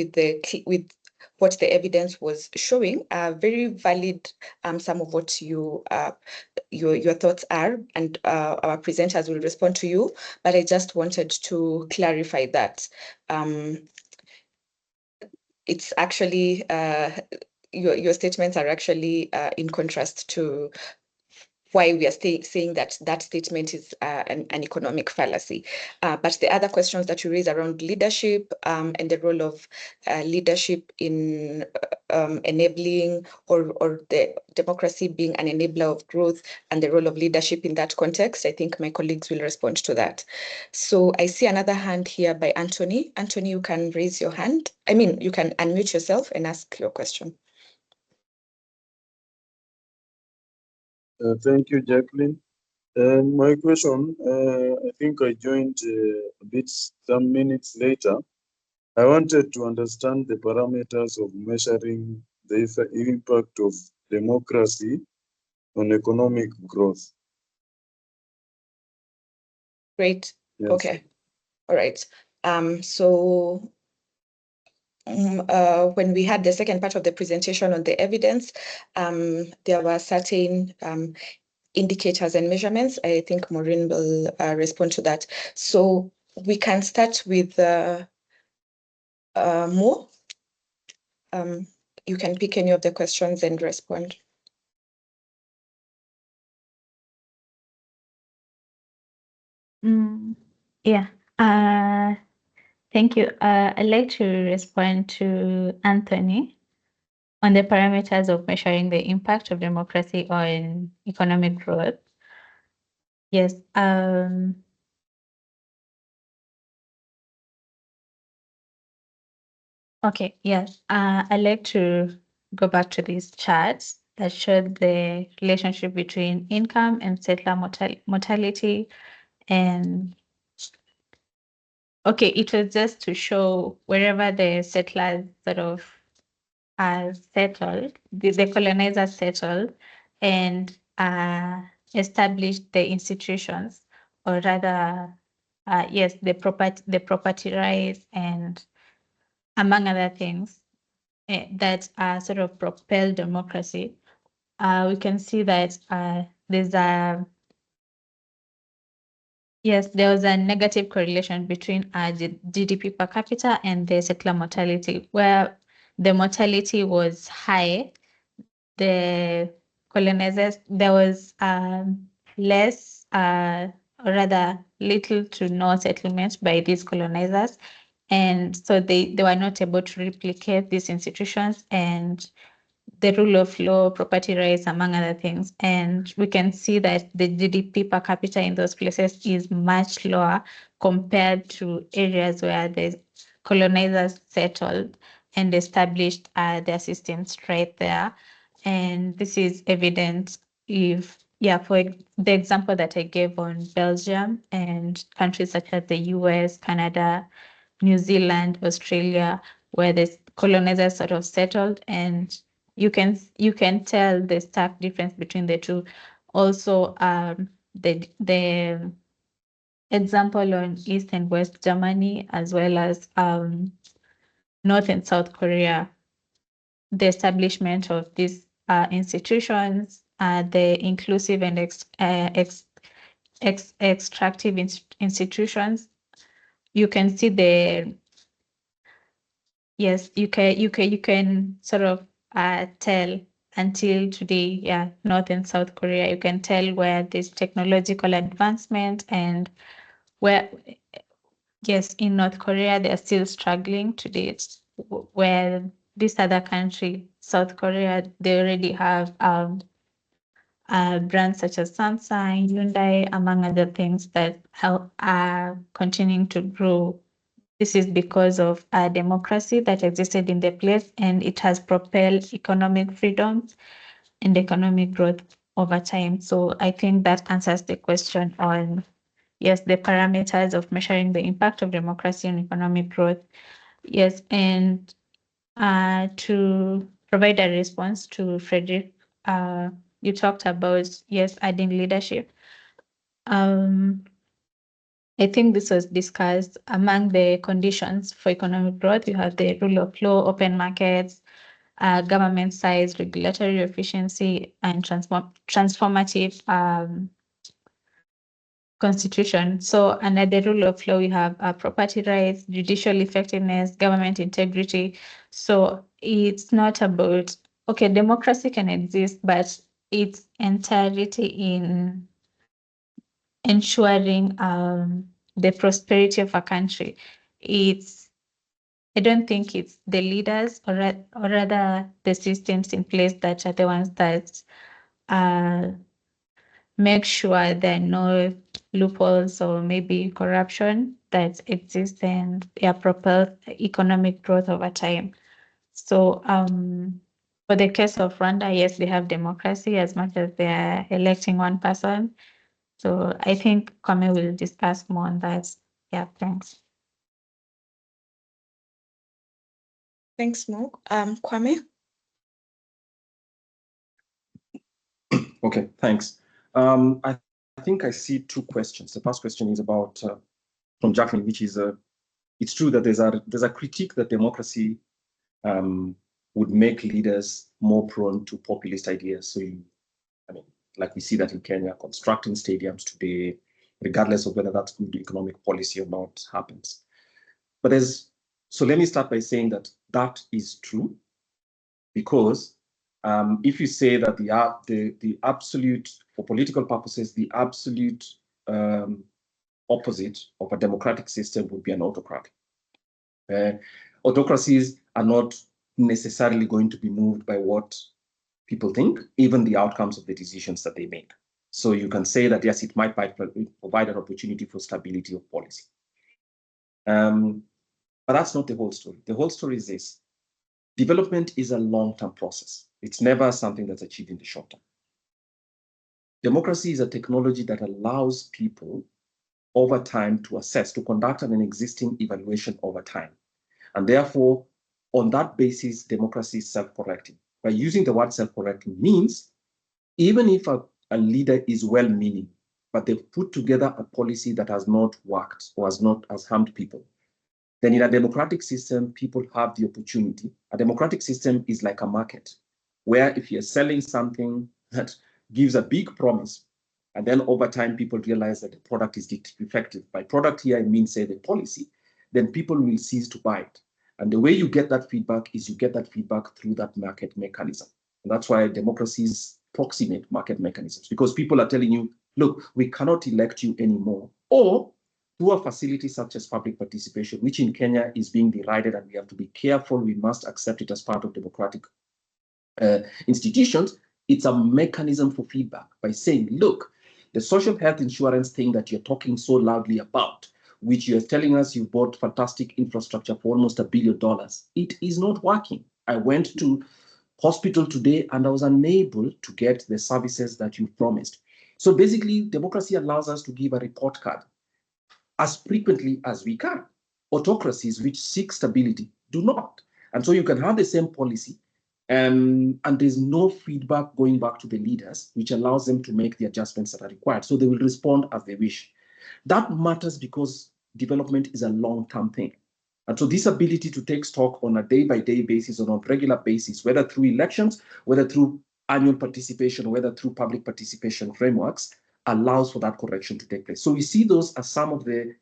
Speaker 1: with what the evidence was showing. Very valid, some of what your thoughts are, and our presenters will respond to you. But I just wanted to clarify that it's actually your statements are actually in contrast to why we are saying that that statement is an economic fallacy. But the other questions that you raise around leadership and the role of leadership in enabling or the democracy being an enabler of growth and the role of leadership in that context, I think my colleagues will respond to that. So I see another hand here by Anthony. Anthony, you can raise your hand. I mean, you can unmute yourself and ask your question.
Speaker 6: Thank you, Jacqueline. My question, I think I joined some minutes later. I wanted to understand the parameters of measuring the impact of democracy on economic growth.
Speaker 1: Great.
Speaker 6: Yes.
Speaker 1: Okay. All right. So when we had the second part of the presentation on the evidence, there were certain indicators and measurements. I think Maureen will respond to that. So we can start with Mo. You can pick any of the questions and respond.
Speaker 4: Yeah. Thank you. I'd like to respond to Anthony on the parameters of measuring the impact of democracy on economic growth. Yes. Okay. Yes. I'd like to go back to these charts that showed the relationship between income and settler mortality. And okay, it was just to show wherever the settlers sort of are settled, the colonizers settled and established the institutions, or rather, yes, the property rights, and among other things that sort of propel democracy. We can see that there's a yes, there was a negative correlation between GDP per capita and the settler mortality, where the mortality was high. The colonizers, there was less, or rather little to no settlement by these colonizers. And so they were not able to replicate these institutions and the rule of law, property rights, among other things. And we can see that the GDP per capita in those places is much lower compared to areas where the colonizers settled and established their systems right there. And this is evident if, for the example that I gave on Belgium and countries such as the US, Canada, New Zealand, Australia, where the colonizers sort of settled, and you can tell the stark difference between the two. Also, the example on East and West Germany, as well as North and South Korea, the establishment of these institutions, the inclusive and extractive institutions, you can see the yes, you can sort of tell until today, North and South Korea, you can tell where there's technological advancement and where, yes, in North Korea, they're still struggling today, where this other country, South Korea, they already have brands such as Samsung, Hyundai, among other things that are continuing to grow. This is because of democracy that existed in the place, and it has propelled economic freedoms and economic growth over time. So I think that answers the question on yes, the parameters of measuring the impact of democracy on economic growth. Yes, and to provide a response to Frederick, you talked about, yes, adding leadership. I think this was discussed among the conditions for economic growth. You have the rule of law, open markets, government size, regulatory efficiency, and transformative constitution. So under the rule of law, we have property rights, judicial effectiveness, government integrity. So it's not about, okay, democracy can exist, but its entirety in ensuring the prosperity of a country. I don't think it's the leaders or rather the systems in place that are the ones that make sure there are no loopholes or maybe corruption that exists and propel economic growth over time. So for the case of Rwanda, yes, they have democracy as much as they are electing one person. So I think Kwame will discuss more on that. Yeah, thanks.
Speaker 1: Thanks, Mo. Kwame?
Speaker 3: Okay, thanks. I think I see two questions. The first question is about from Jacqueline, which is it's true that there's a critique that democracy would make leaders more prone to populist ideas. So like we see that in Kenya, constructing stadiums today, regardless of whether that's good economic policy or not, happens. But so let me start by saying that that is true, because if you say that the absolute, for political purposes, the absolute opposite of a democratic system would be an autocratic. Autocracies are not necessarily going to be moved by what people think, even the outcomes of the decisions that they make. So you can say that, yes, it might provide an opportunity for stability of policy. But that's not the whole story. The whole story is this: development is a long-term process. It's never something that's achieved in the short term. Democracy is a technology that allows people over time to assess, to conduct an existing evaluation over time. And therefore, on that basis, democracy is self-correcting. By using the word self-correcting means, even if a leader is well-meaning, but they've put together a policy that has not worked or has harmed people, then in a democratic system, people have the opportunity. A democratic system is like a market, where if you're selling something that gives a big promise, and then over time, people realize that the product is defective. By product here, I mean, say, the policy, then people will cease to buy it. And the way you get that feedback is you get that feedback through that market mechanism. And that's why democracies proximate market mechanisms, because people are telling you, look, we cannot elect you anymore. Or through a facility such as public participation, which in Kenya is being derided, and we have to be careful, we must accept it as part of democratic institutions. It's a mechanism for feedback by saying, look, the social health insurance thing that you're talking so loudly about, which you're telling us you bought fantastic infrastructure for almost $1 billion, it is not working. I went to hospital today and I was unable to get the services that you promised. So basically, democracy allows us to give a report card as frequently as we can. Autocracies which seek stability do not. And so you can have the same policy, and there's no feedback going back to the leaders, which allows them to make the adjustments that are required. So they will respond as they wish. That matters because development is a long-term thing. And so this ability to take stock on a day-by-day basis or on a regular basis, whether through elections, whether through annual participation, whether through public participation frameworks, allows for that correction to take place. So we see those as some of the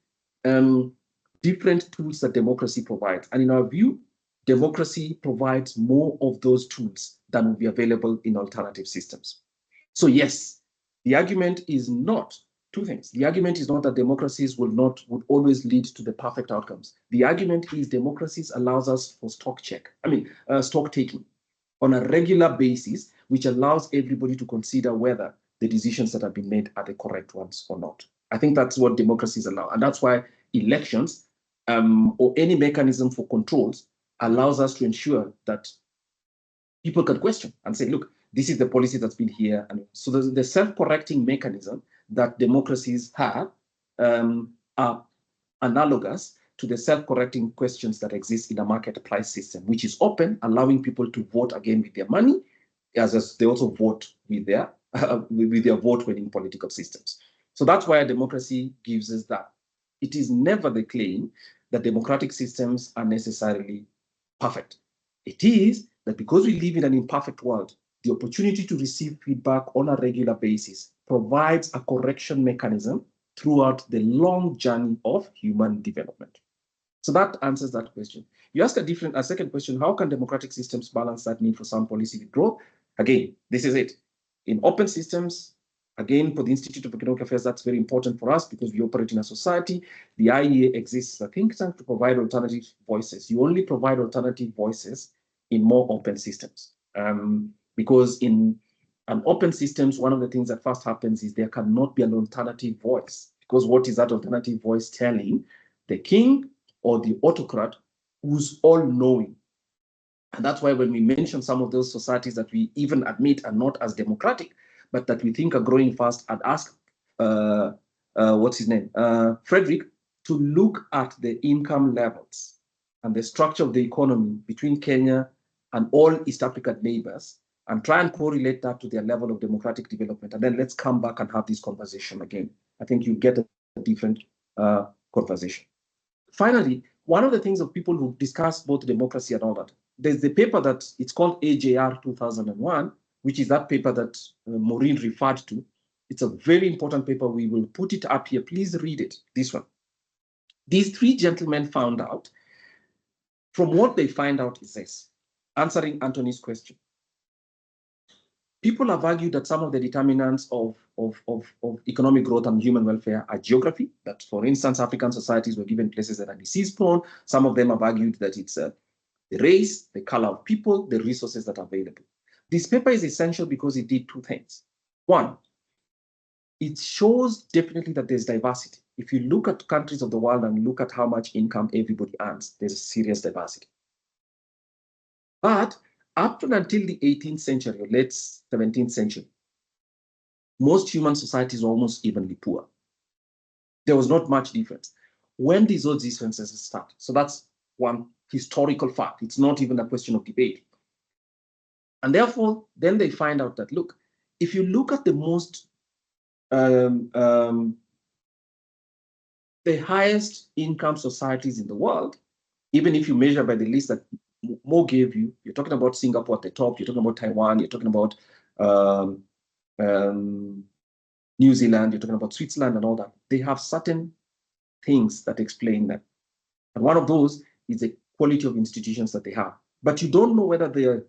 Speaker 3: different tools that democracy provides. And in our view, democracy provides more of those tools than will be available in alternative systems. So yes, the argument is not two things. The argument is not that democracies would always lead to the perfect outcomes. The argument is democracies allows us for stock taking on a regular basis, which allows everybody to consider whether the decisions that have been made are the correct ones or not. I think that's what democracies allow. And that's why elections or any mechanism for controls allows us to ensure that people can question and say, look, this is the policy that's been here. And so the self-correcting mechanism that democracies have are analogous to the self-correcting questions that exist in a market price system, which is open, allowing people to vote again with their money, as they also vote with their vote-winning political systems. So that's why democracy gives us that. It is never the claim that democratic systems are necessarily perfect. It is that because we live in an imperfect world, the opportunity to receive feedback on a regular basis provides a correction mechanism throughout the long journey of human development. So that answers that question. You ask a second question, how can democratic systems balance that need for sound policy with growth? Again, this is it. In open systems, again, for the Institute of Economic Affairs, that's very important for us because we operate in a society. The IEA exists as a think tank to provide alternative voices. You only provide alternative voices in more open systems. Because in an open systems, one of the things that first happens is there cannot be an alternative voice. Because what is that alternative voice telling? The king or the autocrat who's all-knowing. And that's why when we mention some of those societies that we even admit are not as democratic, but that we think are growing fast, I'd ask, what's his name? Frederick, to look at the income levels and the structure of the economy between Kenya and all East African neighbors and try and correlate that to their level of democratic development. And then let's come back and have this conversation again. I think you get a different conversation. Finally, one of the things of people who discuss both democracy and all that, there's the paper that it's called AJR 2001, which is that paper that Maureen referred to. It's a very important paper. We will put it up here. Please read it, this one. These three gentlemen found out, from what they find out is this, answering Anthony's question. People have argued that some of the determinants of economic growth and human welfare are geography, that for instance, African societies were given places that are disease prone. Some of them have argued that it's the race, the color of people, the resources that are available. This paper is essential because it did two things. One, it shows definitely that there's diversity. If you look at countries of the world and look at how much income everybody earns, there's a serious diversity. But up to until the 18th century or late 17th century, most human societies were almost evenly poor. There was not much difference. When did those differences start? So that's one historical fact. It's not even a question of debate. And therefore, then they find out that, look, if you look at the most, the highest income societies in the world, even if you measure by the list that Mo gave you, you're talking about Singapore at the top, you're talking about Taiwan, you're talking about New Zealand, you're talking about Switzerland and all that. They have certain things that explain that. And one of those is the quality of institutions that they have. But you don't know whether they are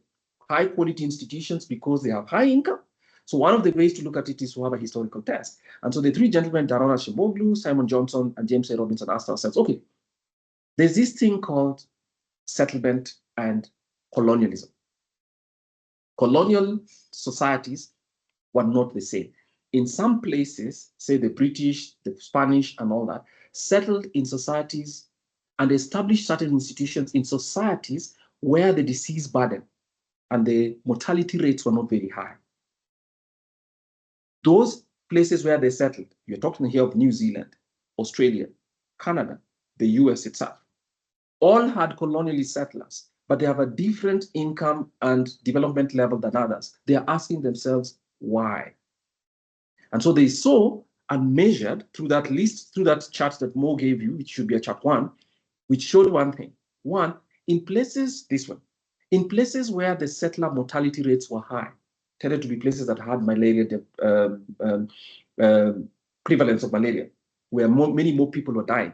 Speaker 3: high quality institutions because they have high income. So one of the ways to look at it is to have a historical test. And so the three gentlemen, Daron Acemoglu, Simon Johnson, and James A. Robinson asked ourselves, okay, there's this thing called settlement and colonialism. Colonial societies were not the same. In some places, say the British, the Spanish, and all that, settled in societies and established certain institutions in societies where the disease burden and the mortality rates were not very high. Those places where they settled, you're talking here of New Zealand, Australia, Canada, the US itself, all had colonialist settlers, but they have a different income and development level than others. They are asking themselves, why? And so they saw and measured through that list, through that chart that Mo gave you, which should be a chart 1, which showed one thing. One, in places, this one, in places where the settler mortality rates were high, tended to be places that had malaria, prevalence of malaria, where many more people were dying.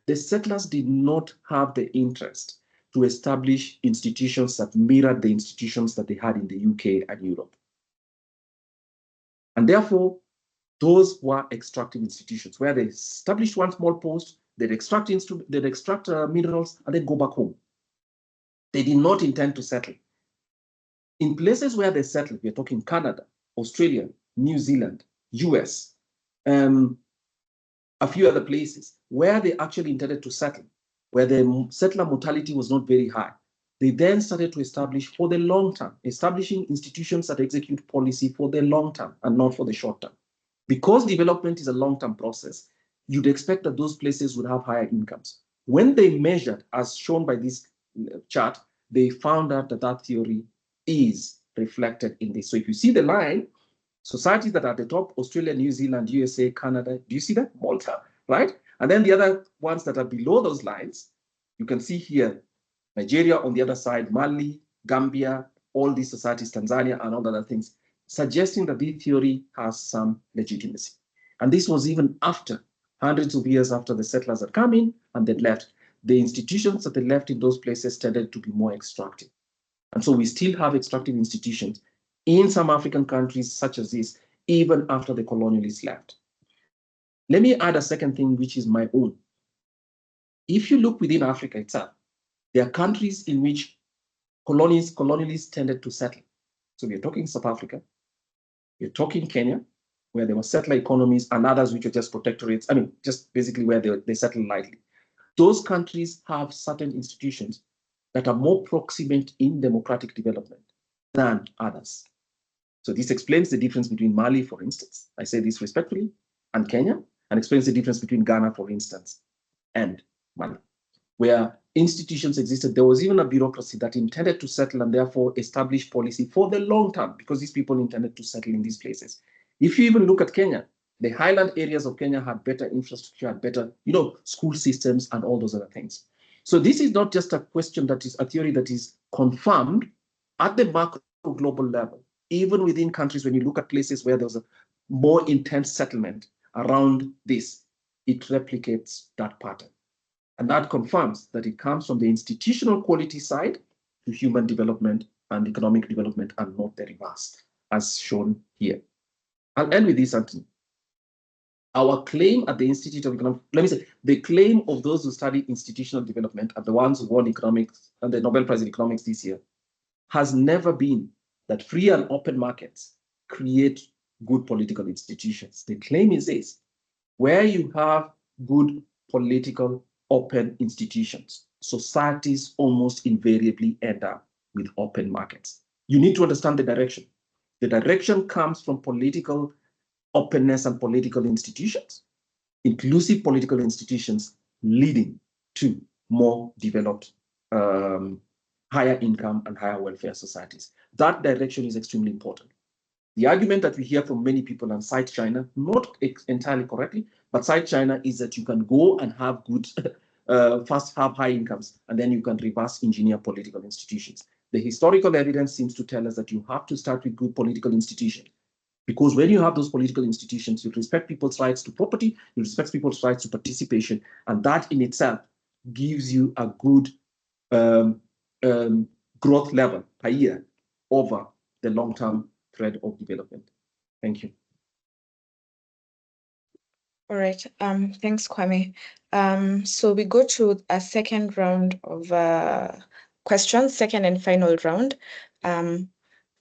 Speaker 3: The settlers did not have the interest to establish institutions that mirrored the institutions that they had in the UK and Europe. And therefore, those were extractive institutions where they established one small post, they'd extract minerals, and then go back home. They did not intend to settle. In places where they settled, we're talking Canada, Australia, New Zealand, US, a few other places where they actually intended to settle, where the settler mortality was not very high. They then started to establish for the long term, establishing institutions that execute policy for the long term and not for the short term. Because development is a long-term process, you'd expect that those places would have higher incomes. When they measured, as shown by this chart, they found out that that theory is reflected in this. So if you see the line, societies that are at the top, Australia, New Zealand, USA, Canada, do you see that? Malta, right? And then the other ones that are below those lines, you can see here, Nigeria on the other side, Mali, Gambia, all these societies, Tanzania, and all other things, suggesting that this theory has some legitimacy. And this was even after, hundreds of years after the settlers had come in and they left. The institutions that they left in those places tended to be more extractive. And so we still have extractive institutions in some African countries such as this, even after the colonialists left. Let me add a second thing, which is my own. If you look within Africa itself, there are countries in which colonialists tended to settle. So we're talking South Africa, we're talking Kenya, where there were settler economies, and others which are just protectorates, I mean, just basically where they settle lightly. Those countries have certain institutions that are more proximate in democratic development than others. So this explains the difference between Mali, for instance, I say this respectfully, and Kenya, and explains the difference between Ghana, for instance, and Mali, where institutions existed. There was even a bureaucracy that intended to settle and therefore establish policy for the long term, because these people intended to settle in these places. If you even look at Kenya, the highland areas of Kenya had better infrastructure, had better, school systems and all those other things. So this is not just a question that is a theory that is confirmed at the macro global level. Even within countries, when you look at places where there's a more intense settlement around this, it replicates that pattern. And that confirms that it comes from the institutional quality side to human development and economic development, and not the reverse, as shown here. I'll end with this, Anthony. Our claim at the Institute of Economic, let me say, the claim of those who study institutional development and the ones who won economics and the Nobel Prize in Economics this year has never been that free and open markets create good political institutions. The claim is this: where you have good political open institutions, societies almost invariably end up with open markets. You need to understand the direction. The direction comes from political openness and political institutions, inclusive political institutions leading to more developed, higher income and higher welfare societies. That direction is extremely important. The argument that we hear from many people and cite China, not entirely correctly, but cite China, is that you can go and have good, first have high incomes, and then you can reverse engineer political institutions. The historical evidence seems to tell us that you have to start with good political institutions. Because when you have those political institutions, you respect people's rights to property, you respect people's rights to participation, and that in itself gives you a good growth level per year over the long-term thread of development. Thank you.
Speaker 1: All right, thanks, Kwame. So we go to a second round of questions, second and final round.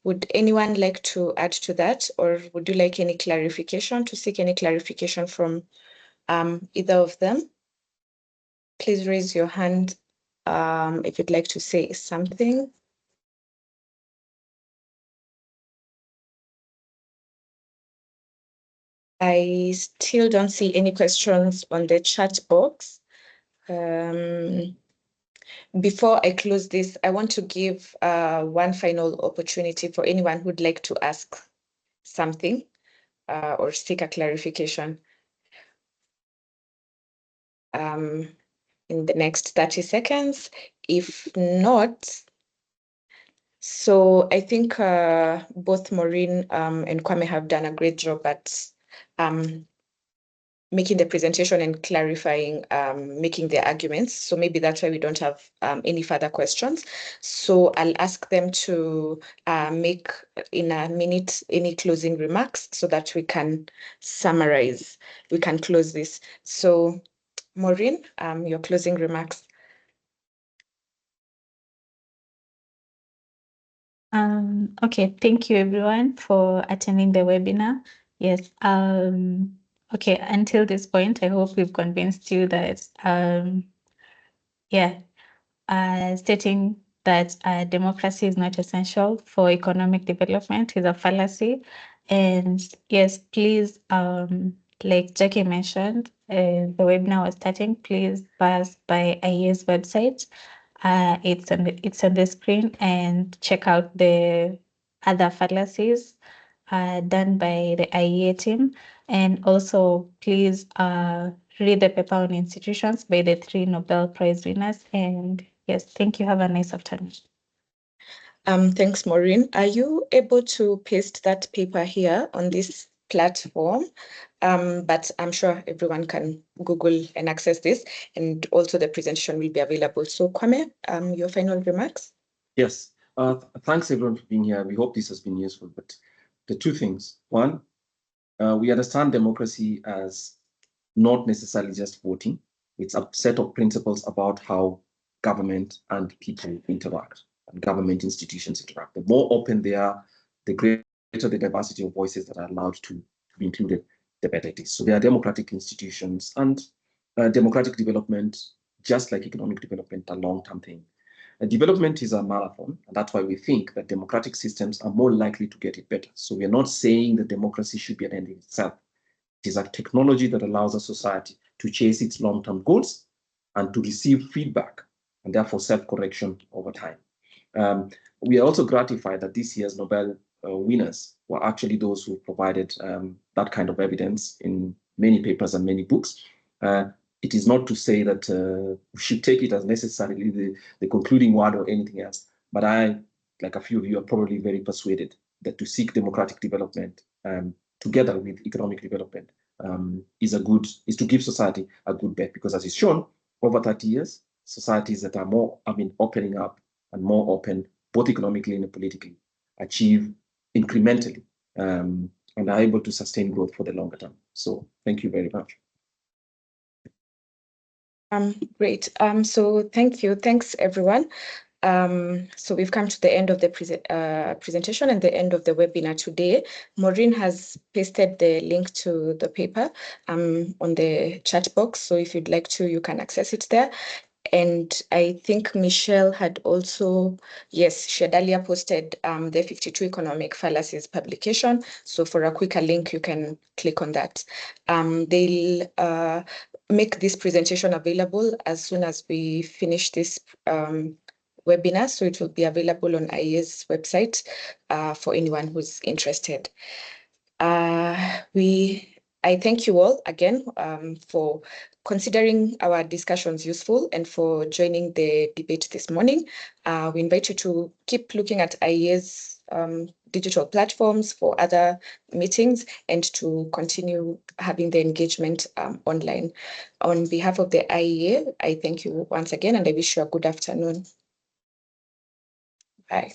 Speaker 1: Would anyone like to add to that, or would you like any clarification, to seek any clarification from either of them? Please raise your hand if you'd like to say something. I still don't see any questions on the chat box. Before I close this, I want to give one final opportunity for anyone who'd like to ask something or seek a clarification in the next 30 seconds. If not, so I think both Maureen and Kwame have done a great job at making the presentation and clarifying, making the arguments. So maybe that's why we don't have any further questions. So I'll ask them to make in a minute any closing remarks so that we can summarize, we can close this. So Maureen, your closing remarks.
Speaker 4: Okay, thank you everyone for attending the webinar. Yes, okay, until this point, I hope we've convinced you that, stating that democracy is not essential for economic development is a fallacy. And yes, please like Jackie mentioned, the webinar was starting. Please pass by IEA's website. It's on the screen, and check out the other fallacies done by the IEA team. And also, please read the paper on institutions by the 3 Nobel Prize winners. And yes, thank you. Have a nice afternoon.
Speaker 1: Thanks, Maureen. Are you able to paste that paper here on this platform? But I'm sure everyone can Google and access this, and also the presentation will be available. So Kwame, your final remarks?
Speaker 3: Yes, thanks everyone for being here. We hope this has been useful, but the two things. One, we understand democracy as not necessarily just voting. It's a set of principles about how government and people interact and government institutions interact. The more open they are, the greater the diversity of voices that are allowed to be included, the better it is. So there are democratic institutions, and democratic development, just like economic development, a long-term thing. Development is a marathon, and that's why we think that democratic systems are more likely to get it better. So we're not saying that democracy should be an end in itself. It is a technology that allows a society to chase its long-term goals and to receive feedback, and therefore self-correction over time. We are also gratified that this year's Nobel winners were actually those who provided that kind of evidence in many papers and many books. It is not to say that we should take it as necessarily the concluding word or anything else, but I, like a few of you, are probably very persuaded that to seek democratic development together with economic development is to give society a good bet, because as is shown, over 30 years, societies that are more, opening up and more open, both economically and politically, achieve incrementally and are able to sustain growth for the longer term. So thank you very much.
Speaker 1: Great. So thank you. Thanks, everyone. So we've come to the end of the presentation and the end of the webinar today. Maureen has pasted the link to the paper on the chat box. So if you'd like to, you can access it there. And I think Michelle had also, yes, she had earlier posted the 52 economic fallacies publication. So for a quicker link, you can click on that. They'll make this presentation available as soon as we finish this webinar. So it will be available on IEA's website for anyone who's interested. I thank you all again for considering our discussions useful and for joining the debate this morning. We invite you to keep looking at IEA's digital platforms for other meetings and to continue having the engagement online. On behalf of the IEA, I thank you once again and I wish you a good afternoon. Bye.